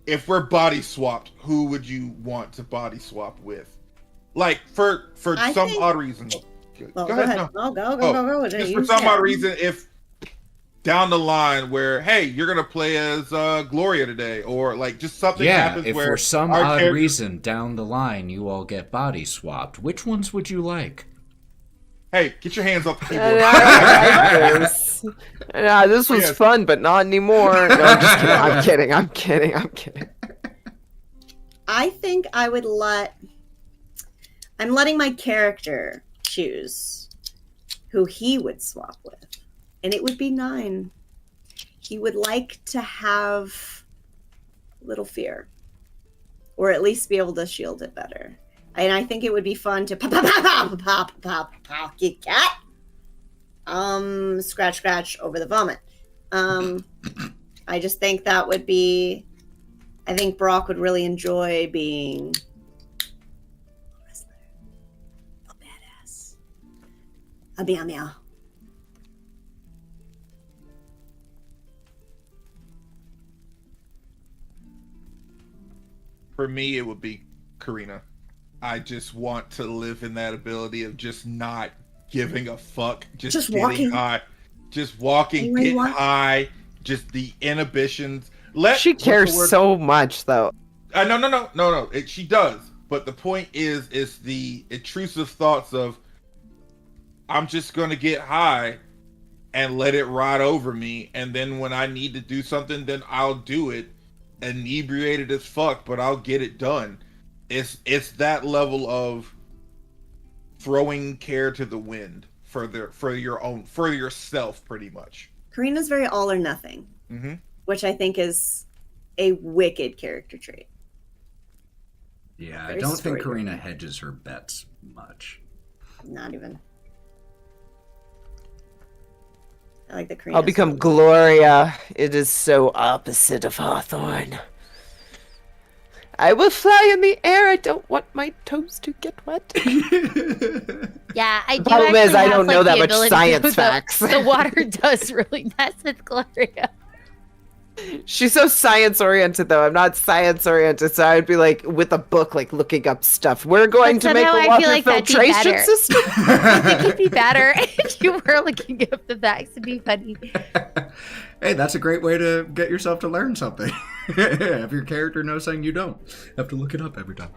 [SPEAKER 1] If we're body swapped, who would you want to body swap with? Like for
[SPEAKER 6] I
[SPEAKER 1] some
[SPEAKER 6] think-
[SPEAKER 1] odd reason.
[SPEAKER 6] Well,
[SPEAKER 1] go ahead.
[SPEAKER 6] No,
[SPEAKER 1] No.
[SPEAKER 6] go.
[SPEAKER 1] Just
[SPEAKER 6] You
[SPEAKER 1] for some
[SPEAKER 6] say
[SPEAKER 1] odd
[SPEAKER 6] it.
[SPEAKER 1] reason, if down the line where, hey, you're gonna play as Gloria today, or like just something
[SPEAKER 2] yeah,
[SPEAKER 1] happens
[SPEAKER 2] if
[SPEAKER 1] where
[SPEAKER 2] for some
[SPEAKER 1] our
[SPEAKER 2] odd
[SPEAKER 1] character-
[SPEAKER 2] reason down the line you all get body swapped, which ones would you like?
[SPEAKER 1] Hey, get your hands off the
[SPEAKER 4] I
[SPEAKER 1] keyboard.
[SPEAKER 4] like this. Yeah, this was
[SPEAKER 1] Yes.
[SPEAKER 4] fun, but not anymore. No, I'm just kidding. I'm kidding.
[SPEAKER 6] I think I would I'm letting my character choose who he would swap with. And it would be 9. He would like to have little fear. Or at least be able to shield it better. And I think it would be fun to get cat. Scratch over the vomit. I just think that would be. I think Brock would really enjoy being a wrestler, a badass, a meow meow.
[SPEAKER 1] For me, it would be Karina. I just want to live in that ability of just not giving a fuck, just getting
[SPEAKER 6] walking.
[SPEAKER 1] high, just walking,
[SPEAKER 6] Anywhere you
[SPEAKER 1] getting
[SPEAKER 6] want.
[SPEAKER 1] high, just the inhibitions.
[SPEAKER 4] She
[SPEAKER 1] what's the
[SPEAKER 4] cares
[SPEAKER 1] word?
[SPEAKER 4] so much, though.
[SPEAKER 1] No. She does. But the point is the intrusive thoughts of, I'm just gonna get high and let it ride over me, and then when I need to do something, then I'll do it, inebriated as fuck, but I'll get it done. It's that level of throwing care to the wind for yourself, pretty much.
[SPEAKER 6] Karina's very all or nothing,
[SPEAKER 1] Mm-hmm.
[SPEAKER 6] which I think is a wicked character trait.
[SPEAKER 2] Yeah, I
[SPEAKER 6] Very
[SPEAKER 2] don't think
[SPEAKER 6] story-driven.
[SPEAKER 2] Karina hedges her bets much.
[SPEAKER 6] Not even. I like the Karina.
[SPEAKER 4] I'll become Gloria. It is so opposite of Hawthorne. I will fly in the air. I don't want my toes to get wet.
[SPEAKER 5] Yeah, I do.
[SPEAKER 4] problem is,
[SPEAKER 5] actually
[SPEAKER 4] I
[SPEAKER 5] have,
[SPEAKER 4] don't
[SPEAKER 5] like,
[SPEAKER 4] know
[SPEAKER 5] the
[SPEAKER 4] that much
[SPEAKER 5] ability
[SPEAKER 4] science
[SPEAKER 5] to-
[SPEAKER 4] facts.
[SPEAKER 5] The water does really mess with Gloria.
[SPEAKER 4] She's so science oriented, though. I'm not science oriented, so I'd be like with a book, like looking up stuff. We're going
[SPEAKER 5] But
[SPEAKER 4] to make
[SPEAKER 5] somehow
[SPEAKER 4] a
[SPEAKER 5] I
[SPEAKER 4] water
[SPEAKER 5] feel like that'd be
[SPEAKER 4] filtration
[SPEAKER 5] better.
[SPEAKER 4] system.
[SPEAKER 5] I think it'd be better if you were looking up the facts. It'd be funny.
[SPEAKER 2] Hey, that's a great way to get yourself to learn something. If your character knows something you don't, have to look it up every time.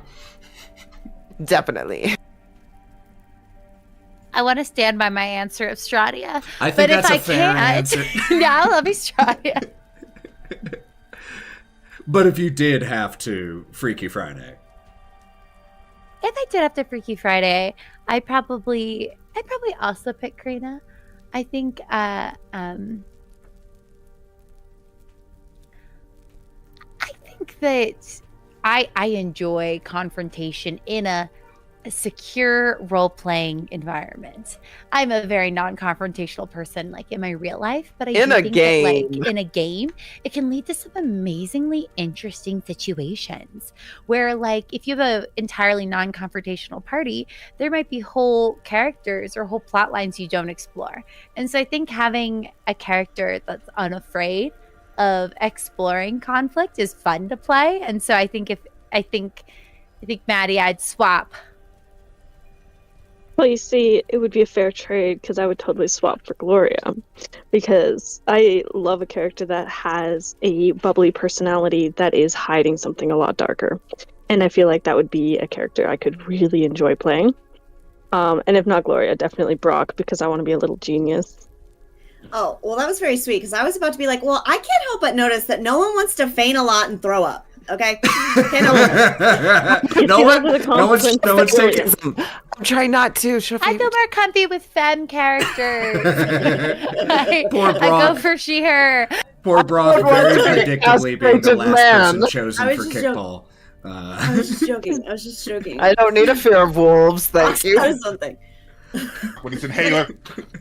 [SPEAKER 4] Definitely.
[SPEAKER 5] I want to stand by my answer of Stratia.
[SPEAKER 2] I think
[SPEAKER 5] But
[SPEAKER 2] that's
[SPEAKER 5] if
[SPEAKER 2] a
[SPEAKER 5] I
[SPEAKER 2] fair
[SPEAKER 5] can't,
[SPEAKER 2] answer.
[SPEAKER 5] yeah, I'll be Stratia.
[SPEAKER 2] But if you did have to, Freaky Friday.
[SPEAKER 5] If I did have to Freaky Friday, I'd probably also pick Karina. I think I think that I enjoy confrontation in a secure role-playing environment. I'm a very non-confrontational person, like in my real life, but I
[SPEAKER 4] In
[SPEAKER 5] do
[SPEAKER 4] a
[SPEAKER 5] think
[SPEAKER 4] game.
[SPEAKER 5] that, like, in a game, it can lead to some amazingly interesting situations where, like, if you have an entirely non-confrontational party, there might be whole characters or whole plot lines you don't explore. And so I think having a character that's unafraid of exploring conflict is fun to play. And so I think Maddie, I'd swap.
[SPEAKER 3] Well, you see, it would be a fair trade because I would totally swap for Gloria because I love a character that has a bubbly personality that is hiding something a lot darker. And I feel like that would be a character I could really enjoy playing. And if not Gloria, definitely Brock because I want to be a little genius.
[SPEAKER 6] Oh, well, that was very sweet because I was about to be like, well, I can't help but notice that no one wants to faint a lot and throw up. Okay? Can't help it.
[SPEAKER 2] no one's taking.
[SPEAKER 4] I'm trying not to.
[SPEAKER 5] I feel more comfy with femme characters.
[SPEAKER 2] Poor
[SPEAKER 5] I go
[SPEAKER 2] Brock.
[SPEAKER 5] for she, her.
[SPEAKER 2] Poor Brock, very predictably being the
[SPEAKER 4] Castrated
[SPEAKER 2] last
[SPEAKER 4] man.
[SPEAKER 2] person chosen
[SPEAKER 6] I
[SPEAKER 2] for
[SPEAKER 6] was just
[SPEAKER 2] kickball.
[SPEAKER 6] I was just joking.
[SPEAKER 4] I don't need a fear of wolves, thank you.
[SPEAKER 6] That was something.
[SPEAKER 1] When it's inhaler.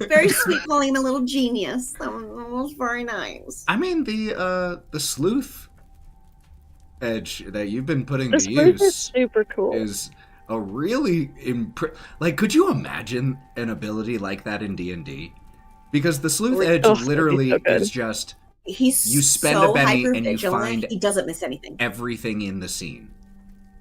[SPEAKER 6] Very sweet calling him a little genius. That was very nice.
[SPEAKER 2] I mean, the sleuth edge that you've been putting
[SPEAKER 3] This
[SPEAKER 2] to
[SPEAKER 3] group is
[SPEAKER 2] use
[SPEAKER 3] super cool.
[SPEAKER 2] is a really like. Could you imagine an ability like that in D&D? Because the sleuth edge
[SPEAKER 3] Oh, that'd be
[SPEAKER 2] literally
[SPEAKER 3] so good.
[SPEAKER 2] is just
[SPEAKER 6] He's
[SPEAKER 2] You spend
[SPEAKER 6] so
[SPEAKER 2] a penny and you
[SPEAKER 6] hypervigilant,
[SPEAKER 2] find
[SPEAKER 6] he doesn't miss anything.
[SPEAKER 2] everything in the scene.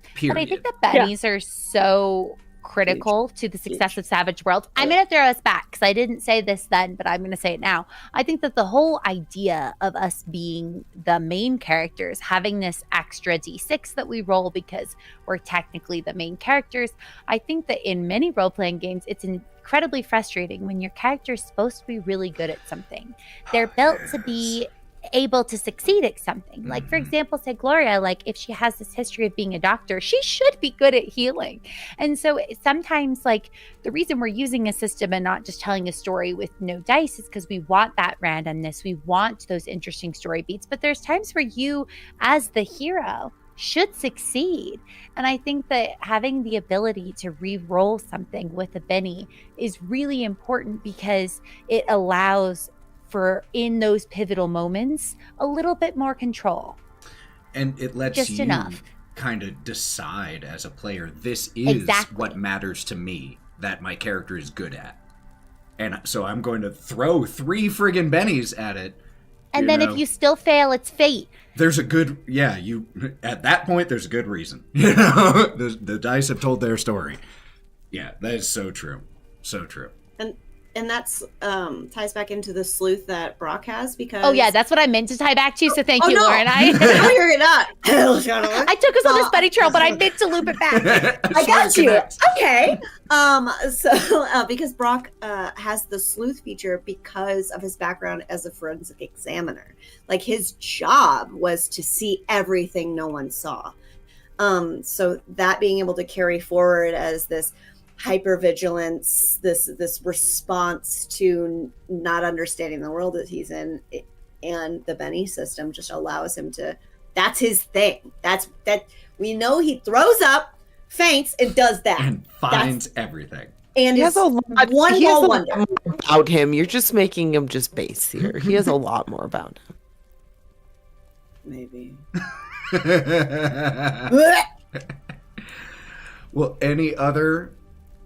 [SPEAKER 5] But
[SPEAKER 2] Period.
[SPEAKER 5] I think the bennies are so critical to the success of Savage Worlds. I'm going to throw us back because I didn't say this then, but I'm going to say it now. I think that the whole idea of us being the main characters, having this extra D6 that we roll because we're technically the main characters, I think that in many role-playing games, it's incredibly frustrating when your character is supposed to be really good at something. They're built to be able to succeed at something. Like, for example, say Gloria, like if she has this history of being a doctor, she should be good at healing. And so sometimes, like, the reason we're using a system and not just telling a story with no dice is because we want that randomness. We want those interesting story beats. But there's times where you, as the hero, should succeed. And I think that having the ability to re-roll something with a Benny is really important because it allows for, in those pivotal moments, a little bit more control.
[SPEAKER 2] And it lets
[SPEAKER 5] Just
[SPEAKER 2] you
[SPEAKER 5] enough.
[SPEAKER 2] kind of decide as a player, this is what matters to me that my character is good at. And so I'm going to throw 3 friggin' bennies at it.
[SPEAKER 5] And then if you still fail, it's fate.
[SPEAKER 2] There's a good, at that point, there's a good reason. You know, the dice have told their story. Yeah, that is so true. So true.
[SPEAKER 6] And that's ties back into the sleuth that Brock has because
[SPEAKER 5] Oh yeah, that's what I meant to tie back to. So thank you,
[SPEAKER 6] no.
[SPEAKER 5] Lauren.
[SPEAKER 6] No, you're not.
[SPEAKER 5] I took us on this bunny trail, but I meant to loop it back.
[SPEAKER 6] I got you. Okay. So because Brock has the sleuth feature because of his background as a forensic examiner. Like his job was to see everything no one saw. So that being able to carry forward as this hypervigilance, this response to not understanding the world that he's in, and the Benny system just allows him to. That's his thing. That we know he throws up, faints, and does that,
[SPEAKER 2] and finds everything.
[SPEAKER 6] And
[SPEAKER 4] he has a lot.
[SPEAKER 6] One
[SPEAKER 4] he has
[SPEAKER 6] more
[SPEAKER 4] a
[SPEAKER 6] wonder
[SPEAKER 4] lot more about him. You're just making him just base here. He has a lot more about him.
[SPEAKER 6] Maybe.
[SPEAKER 2] Well, any other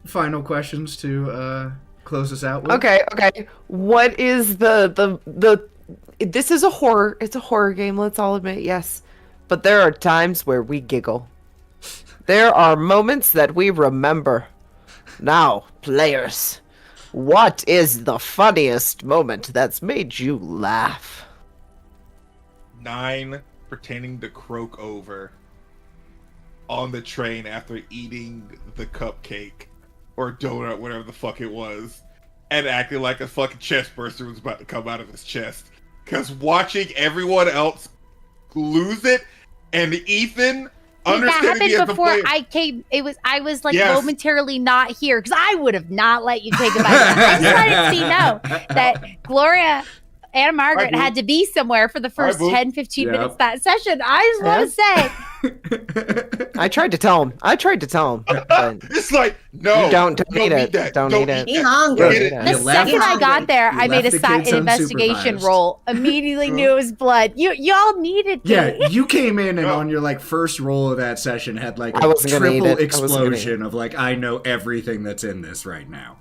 [SPEAKER 2] final questions to close us out with?
[SPEAKER 4] Okay. What is the this is a horror, it's a horror game, let's all admit, yes. But there are times where we giggle. There are moments that we remember. Now, players, what is the funniest moment that's made you laugh?
[SPEAKER 1] 9 pretending to croak over on the train after eating the cupcake or donut, whatever the fuck it was, and acting like a fucking chest burster was about to come out of his chest. Because watching everyone else lose it, and Ethan understanding
[SPEAKER 5] that happened before I came. I was like momentarily not here because I would have not let you take a bite. I just wanted to know that Gloria and Margaret had to be somewhere for the first 10-15 minutes of that session. I just want to say.
[SPEAKER 4] I tried to tell him. But
[SPEAKER 1] it's like, no.
[SPEAKER 4] You don't need it. Don't need it.
[SPEAKER 6] He's hungry.
[SPEAKER 5] The second I got there, I made an investigation roll. Immediately knew it was blood. Y'all needed me.
[SPEAKER 2] Yeah, you came in and on your like first roll of that session had like a triple explosion of like, I know everything that's in this right now.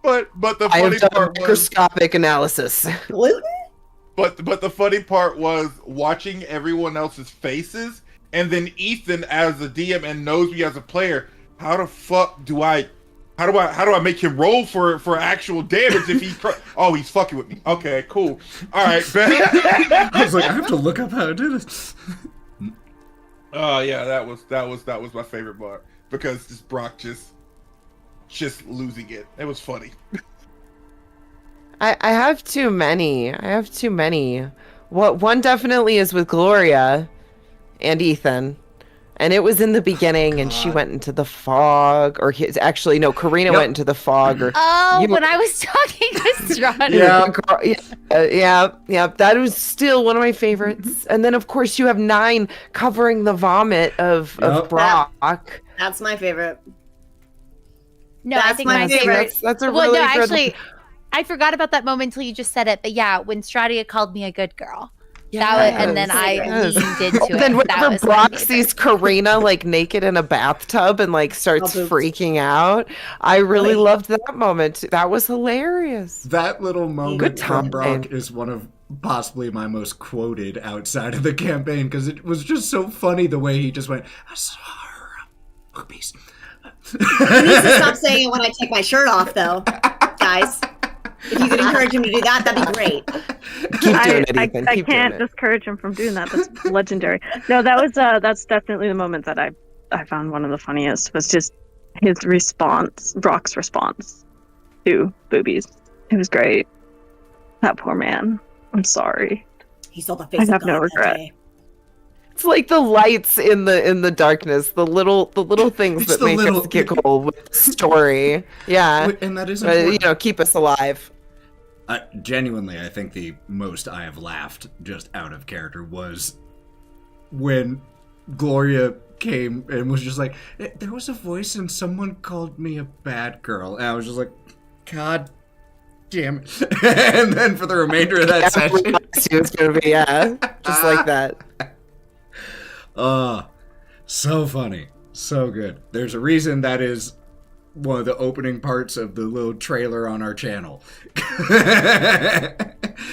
[SPEAKER 1] But the
[SPEAKER 4] I
[SPEAKER 1] funny
[SPEAKER 4] have done
[SPEAKER 1] part
[SPEAKER 4] microscopic analysis.
[SPEAKER 6] Gluten?
[SPEAKER 1] But the funny part was watching everyone else's faces, and then Ethan as the DM and knows me as a player. How the fuck do I make him roll for actual damage if he? He's fucking with me. Okay, cool. All right.
[SPEAKER 2] I was like, I have to look up how to do this.
[SPEAKER 1] Oh yeah, that was my favorite part because this Brock just losing it. It was funny.
[SPEAKER 4] I have too many. What one definitely is with Gloria and Ethan. And it was in the beginning, and she went into the fog, or Karina went into the fog. Or
[SPEAKER 5] when I was talking with Strahd.
[SPEAKER 4] Yeah, that was still one of my favorites. And then, of course, you have 9 covering the vomit of Brock.
[SPEAKER 6] That's my favorite.
[SPEAKER 5] No, I think my favorite.
[SPEAKER 4] That's a really good.
[SPEAKER 5] Actually, I forgot about that moment until you just said it. But yeah, when Stradia called me a good girl. And then I leaned into it.
[SPEAKER 4] Then whenever Brock sees Karina like naked in a bathtub and like starts freaking out, I really loved that moment. That was hilarious.
[SPEAKER 2] That little moment from Brock is one of possibly my most quoted outside of the campaign because it was just so funny the way he just went, boobies.
[SPEAKER 6] He needs to stop saying it when I take my shirt off, though, guys. If you could encourage him to do that, that'd be great.
[SPEAKER 4] Keep doing it, Ethan.
[SPEAKER 3] I
[SPEAKER 4] Keep
[SPEAKER 3] can't
[SPEAKER 4] doing it.
[SPEAKER 3] discourage him from doing that. That's legendary. No, that was that's definitely the moment that I found one of the funniest was just his response, Brock's response to boobies. It was great. That poor man. I'm sorry.
[SPEAKER 6] He saw the face
[SPEAKER 3] I
[SPEAKER 6] of
[SPEAKER 3] have no
[SPEAKER 6] God that
[SPEAKER 3] regret.
[SPEAKER 6] day.
[SPEAKER 4] It's like the lights in the darkness, the little things
[SPEAKER 2] It's
[SPEAKER 4] that
[SPEAKER 2] the
[SPEAKER 4] make
[SPEAKER 2] little-
[SPEAKER 4] us giggle with the story. Yeah,
[SPEAKER 2] And that is
[SPEAKER 4] you
[SPEAKER 2] important.
[SPEAKER 4] know, keep us alive.
[SPEAKER 2] Genuinely, I think the most I have laughed just out of character was when Gloria came and was just like, there was a voice and someone called me a bad girl. And I was just like, God damn it. And then for the remainder of that session,
[SPEAKER 4] She was gonna be just like that.
[SPEAKER 2] so funny. So good. There's a reason that is one of the opening parts of the little trailer on our channel.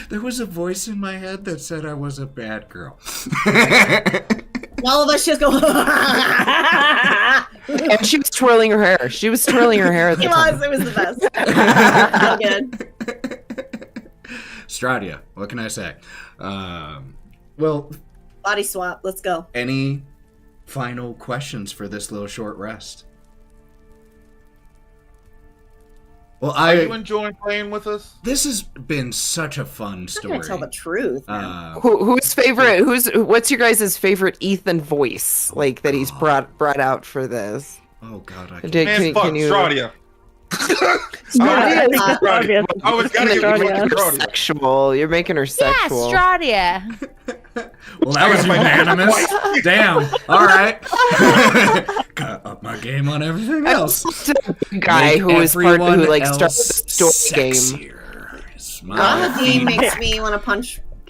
[SPEAKER 2] There was a voice in my head that said I was a bad girl.
[SPEAKER 6] And all of us just go.
[SPEAKER 4] And she was twirling her hair. She was twirling her hair at the
[SPEAKER 6] It
[SPEAKER 4] time.
[SPEAKER 6] was. It was the best. So good.
[SPEAKER 2] Stradia, what can I say? Well,
[SPEAKER 6] Body swap. Let's go.
[SPEAKER 2] any final questions for this little short rest? Well,
[SPEAKER 1] Are you enjoying playing with us?
[SPEAKER 2] this has been such a fun
[SPEAKER 6] I'm
[SPEAKER 2] story.
[SPEAKER 6] gonna tell the truth. Man.
[SPEAKER 4] Who's favorite? What's your guys' favorite Ethan voice? Like that he's brought out for this.
[SPEAKER 2] Oh God, I
[SPEAKER 4] Did-
[SPEAKER 2] can't.
[SPEAKER 1] Man, fuck Stradia.
[SPEAKER 3] Yeah, I think
[SPEAKER 6] Uh,
[SPEAKER 3] it's obvious.
[SPEAKER 1] I always gotta
[SPEAKER 3] It's
[SPEAKER 1] give you
[SPEAKER 3] Stradia.
[SPEAKER 1] Stradia.
[SPEAKER 4] Sexual. You're making her
[SPEAKER 5] Yeah,
[SPEAKER 4] sexual.
[SPEAKER 5] Stradia.
[SPEAKER 2] Well, that was unanimous. Damn. All right. Gotta up my game on everything else.
[SPEAKER 4] Guy
[SPEAKER 2] Make
[SPEAKER 4] who is part
[SPEAKER 2] everyone
[SPEAKER 4] who like started the
[SPEAKER 2] else
[SPEAKER 4] story game.
[SPEAKER 2] sexier is my
[SPEAKER 6] Galadine
[SPEAKER 2] feedback.
[SPEAKER 6] makes me want to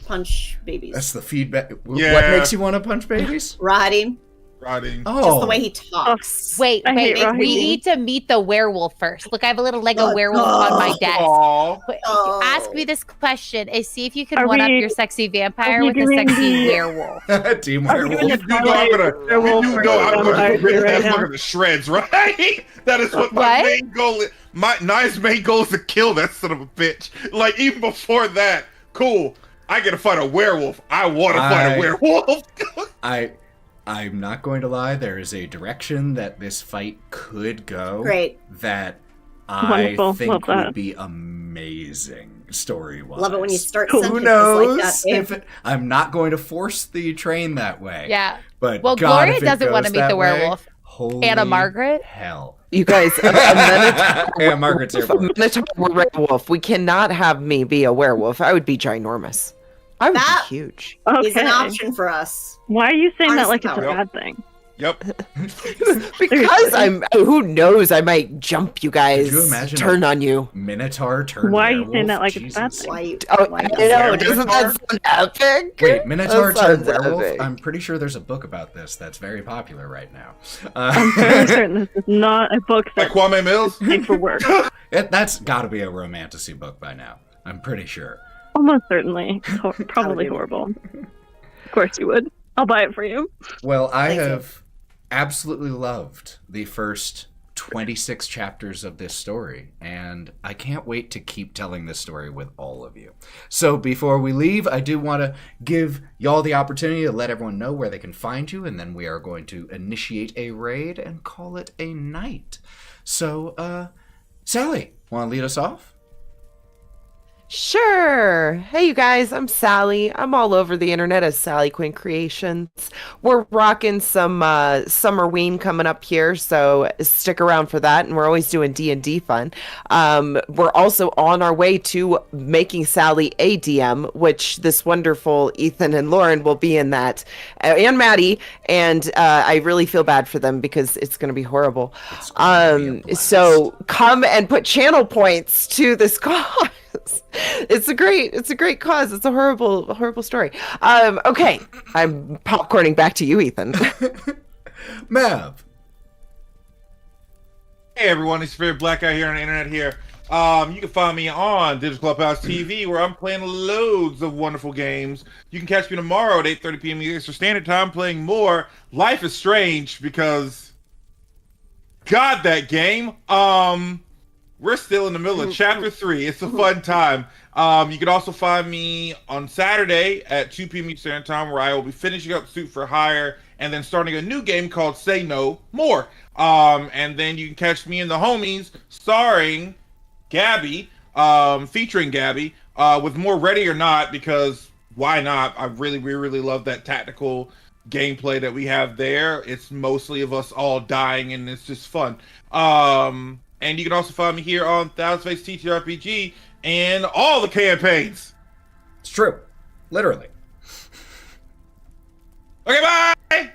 [SPEAKER 6] punch babies.
[SPEAKER 2] That's the feedback.
[SPEAKER 1] Yeah.
[SPEAKER 2] What makes you want to punch babies?
[SPEAKER 6] Rahadin,
[SPEAKER 1] Riding.
[SPEAKER 2] Oh,
[SPEAKER 6] just the way he talks.
[SPEAKER 5] Wait,
[SPEAKER 3] I hate
[SPEAKER 5] we
[SPEAKER 3] Rahim.
[SPEAKER 5] need to meet the werewolf first. Look, I have a little Lego
[SPEAKER 6] Oh,
[SPEAKER 5] werewolf on my desk.
[SPEAKER 1] Aw.
[SPEAKER 5] Wait,
[SPEAKER 6] Oh.
[SPEAKER 5] Ask me this question: is see if you can
[SPEAKER 3] Are
[SPEAKER 5] one up
[SPEAKER 3] we-
[SPEAKER 5] your sexy vampire
[SPEAKER 3] are we
[SPEAKER 5] with a
[SPEAKER 3] doing
[SPEAKER 5] sexy
[SPEAKER 3] the-
[SPEAKER 5] werewolf.
[SPEAKER 2] Team
[SPEAKER 3] Are we
[SPEAKER 2] werewolf.
[SPEAKER 3] doing
[SPEAKER 1] You know I'm gonna,
[SPEAKER 3] Werewolf
[SPEAKER 1] you know I'm gonna
[SPEAKER 3] versus
[SPEAKER 1] rip
[SPEAKER 3] vampire
[SPEAKER 1] that
[SPEAKER 3] right
[SPEAKER 1] fucker to shreds, right? That is what my
[SPEAKER 5] What?
[SPEAKER 1] main goal is. My Nice's main goal is to kill that son of a bitch. Like even before that, cool. I get to fight a werewolf. I want to fight a werewolf.
[SPEAKER 2] I'm not going to lie. There is a direction that this fight could go.
[SPEAKER 6] Great.
[SPEAKER 2] That I
[SPEAKER 3] Wonderful.
[SPEAKER 2] think
[SPEAKER 3] Love that.
[SPEAKER 2] would be amazing story-wise.
[SPEAKER 6] Love it when you start
[SPEAKER 2] Who
[SPEAKER 6] sentences
[SPEAKER 2] knows?
[SPEAKER 6] like that. babe.
[SPEAKER 2] If it, I'm not going to force the train that way.
[SPEAKER 5] Yeah.
[SPEAKER 2] But
[SPEAKER 5] Well,
[SPEAKER 2] God,
[SPEAKER 5] Gloria
[SPEAKER 2] if it
[SPEAKER 5] doesn't want to
[SPEAKER 2] goes
[SPEAKER 5] meet the
[SPEAKER 2] that way,
[SPEAKER 5] werewolf.
[SPEAKER 2] Holy
[SPEAKER 5] Anna Margaret?
[SPEAKER 2] hell.
[SPEAKER 4] You guys, a Minotaur,
[SPEAKER 2] Yeah, Margaret's here
[SPEAKER 4] a
[SPEAKER 2] for it.
[SPEAKER 4] Minotaur werewolf. We cannot have me be a werewolf. I would be ginormous. I would
[SPEAKER 6] That-
[SPEAKER 4] be huge.
[SPEAKER 6] Is an
[SPEAKER 3] Okay.
[SPEAKER 6] option for us.
[SPEAKER 3] Why are you saying that like it's a
[SPEAKER 6] Honestly,
[SPEAKER 3] bad thing?
[SPEAKER 1] Yep.
[SPEAKER 4] Because I'm. Who knows? I might jump you guys.
[SPEAKER 2] Could you imagine
[SPEAKER 4] Turn on you.
[SPEAKER 2] Minotaur turned
[SPEAKER 3] Why are you
[SPEAKER 2] werewolf?
[SPEAKER 3] saying that like it's a bad
[SPEAKER 2] Jesus.
[SPEAKER 3] thing?
[SPEAKER 6] Why you?
[SPEAKER 4] Oh,
[SPEAKER 6] why
[SPEAKER 4] I
[SPEAKER 6] you-
[SPEAKER 4] know.
[SPEAKER 1] Minotaur?
[SPEAKER 4] Doesn't that sound epic?
[SPEAKER 2] Wait, Minotaur
[SPEAKER 4] That
[SPEAKER 2] turned
[SPEAKER 4] sounds
[SPEAKER 2] werewolf?
[SPEAKER 4] epic.
[SPEAKER 2] I'm pretty sure there's a book about this that's very popular right now.
[SPEAKER 3] I'm fairly certain this is not a book
[SPEAKER 1] Like
[SPEAKER 3] that's
[SPEAKER 1] Kwame Mills.
[SPEAKER 3] made for work.
[SPEAKER 2] That's got to be a romantasy book by now. I'm pretty sure.
[SPEAKER 3] Almost certainly. Probably horrible. Of course you would. I'll buy it for you.
[SPEAKER 2] Well, I
[SPEAKER 6] Thank you.
[SPEAKER 2] have absolutely loved the first 26 chapters of this story, and I can't wait to keep telling this story with all of you. So before we leave, I do want to give y'all the opportunity to let everyone know where they can find you, and then we are going to initiate a raid and call it a night. So, Sally, want to lead us off?
[SPEAKER 4] Sure. Hey, you guys, I'm Sally. I'm all over the internet as Sally Quinn Creations. We're rocking some Summerween coming up here, so stick around for that. And we're always doing D&D fun. We're also on our way to making Sally a DM, which this wonderful Ethan and Lauren will be in that, and Maddie. And I really feel bad for them because it's going to be horrible.
[SPEAKER 2] It's going to be a blast.
[SPEAKER 4] So come and put channel points to this cause. It's a great cause. It's a horrible story. Okay, I'm popcorning back to you, Ethan.
[SPEAKER 2] Mav.
[SPEAKER 1] Hey everyone, it's Spirit Black out here on the internet here. You can find me on Digital Clubhouse TV where I'm playing loads of wonderful games. You can catch me tomorrow at 8:30 p.m. Eastern Standard Time playing more Life is Strange because God, that game. We're still in the middle of chapter 3. It's a fun time. You can also find me on Saturday at 2 p.m. Eastern Standard Time, where I will be finishing up Suit for Hire and then starting a new game called Say No More. And then you can catch me and the homies starring Gabby, featuring Gabby, with more Ready or Not, because why not? We really love that tactical gameplay that we have there. It's mostly of us all dying, and it's just fun. And you can also find me here on Thousand Face TTRPG and all the campaigns.
[SPEAKER 2] It's true. Literally.
[SPEAKER 1] Okay, bye!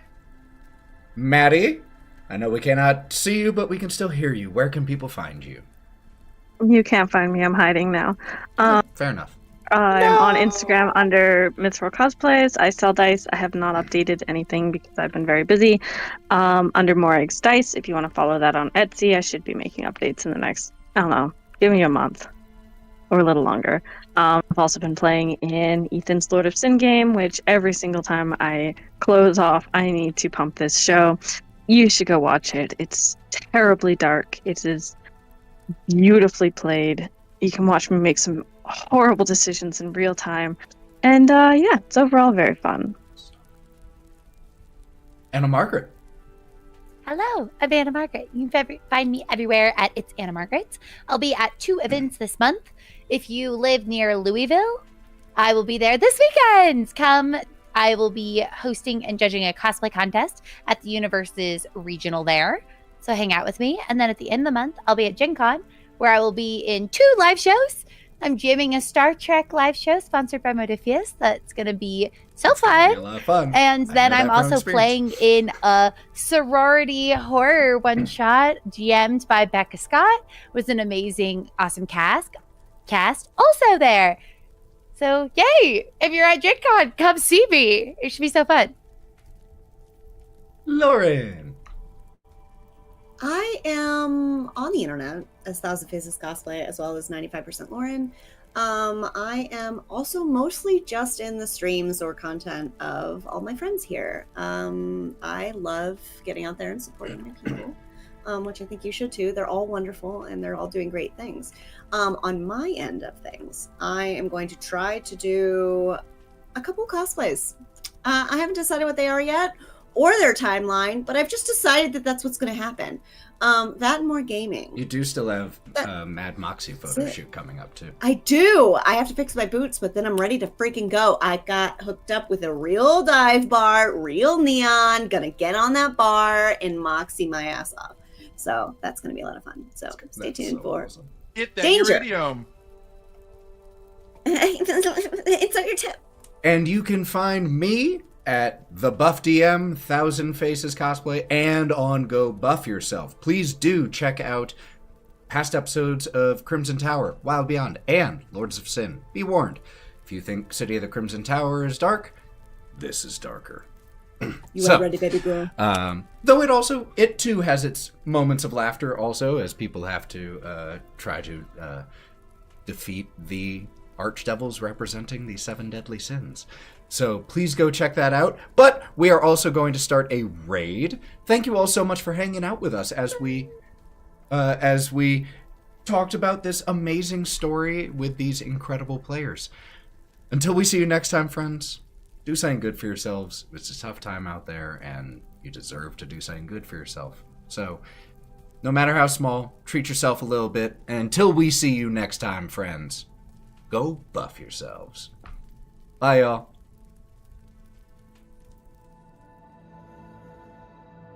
[SPEAKER 2] Maddie, I know we cannot see you, but we can still hear you. Where can people find you?
[SPEAKER 3] You can't find me. I'm hiding now.
[SPEAKER 2] Fair enough.
[SPEAKER 3] I'm on Instagram under Mythful Cosplays. I sell dice. I have not updated anything because I've been very busy. Under More Eggs Dice, if you want to follow that on Etsy, I should be making updates in the next, I don't know, give me a month or a little longer. I've also been playing in Ethan's Lord of Sin game, which every single time I close off, I need to pump this show. You should go watch it. It's terribly dark. It is beautifully played. You can watch me make some horrible decisions in real time. And yeah, it's overall very fun.
[SPEAKER 2] Anna Margaret.
[SPEAKER 5] Hello, I'm Anna Margaret. You can find me everywhere at It's Anna Margaret. I'll be at 2 events this month. If you live near Louisville, I will be there this weekend. Come, I will be hosting and judging a cosplay contest at the Universe's regional there. So hang out with me. And then at the end of the month, I'll be at Gen Con, where I will be in 2 live shows. I'm jamming a Star Trek live show sponsored by Modifius. That's going to be so fun.
[SPEAKER 2] A lot of fun.
[SPEAKER 5] And then I'm also
[SPEAKER 2] experience.
[SPEAKER 5] playing in a sorority horror one-shot GM'd by Becca Scott. It was an amazing, awesome cast also there. So, yay! If you're at Gen Con, come see me. It should be so fun.
[SPEAKER 2] Lauren.
[SPEAKER 6] I am on the internet as Thousand Faces Cosplay, as well as 95% Lauren. I am also mostly just in the streams or content of all my friends here. I love getting out there and supporting my people, which I think you should too. They're all wonderful and they're all doing great things. On my end of things, I am going to try to do a couple cosplays. I haven't decided what they are yet, or their timeline, but I've just decided that that's what's going to happen. That and more gaming.
[SPEAKER 2] You do still have Mad Moxie photo shoot coming up too.
[SPEAKER 6] I do. I have to fix my boots, but then I'm ready to freaking go. I got hooked up with a real dive bar, real neon, gonna get on that bar and Moxie my ass off. So that's gonna be a lot of fun. So stay tuned for
[SPEAKER 2] awesome.
[SPEAKER 1] Get that
[SPEAKER 6] Danger.
[SPEAKER 1] iridium.
[SPEAKER 6] It's on your tip.
[SPEAKER 2] And you can find me at the Buff DM, Thousand Faces Cosplay, and on Go Buff Yourself. Please do check out past episodes of Crimson Tower, Wild Beyond, and Lords of Sin. Be warned, if you think City of the Crimson Tower is dark, this is darker.
[SPEAKER 6] You are ready, baby girl.
[SPEAKER 2] Though it too has its moments of laughter also, as people have to try to defeat the archdevils representing the 7 deadly sins. So please go check that out. But we are also going to start a raid. Thank you all so much for hanging out with us as we talked about this amazing story with these incredible players. Until we see you next time, friends, do something good for yourselves. It's a tough time out there, and you deserve to do something good for yourself. So, no matter how small, treat yourself a little bit. And until we see you next time, friends, go buff yourselves. Bye, y'all.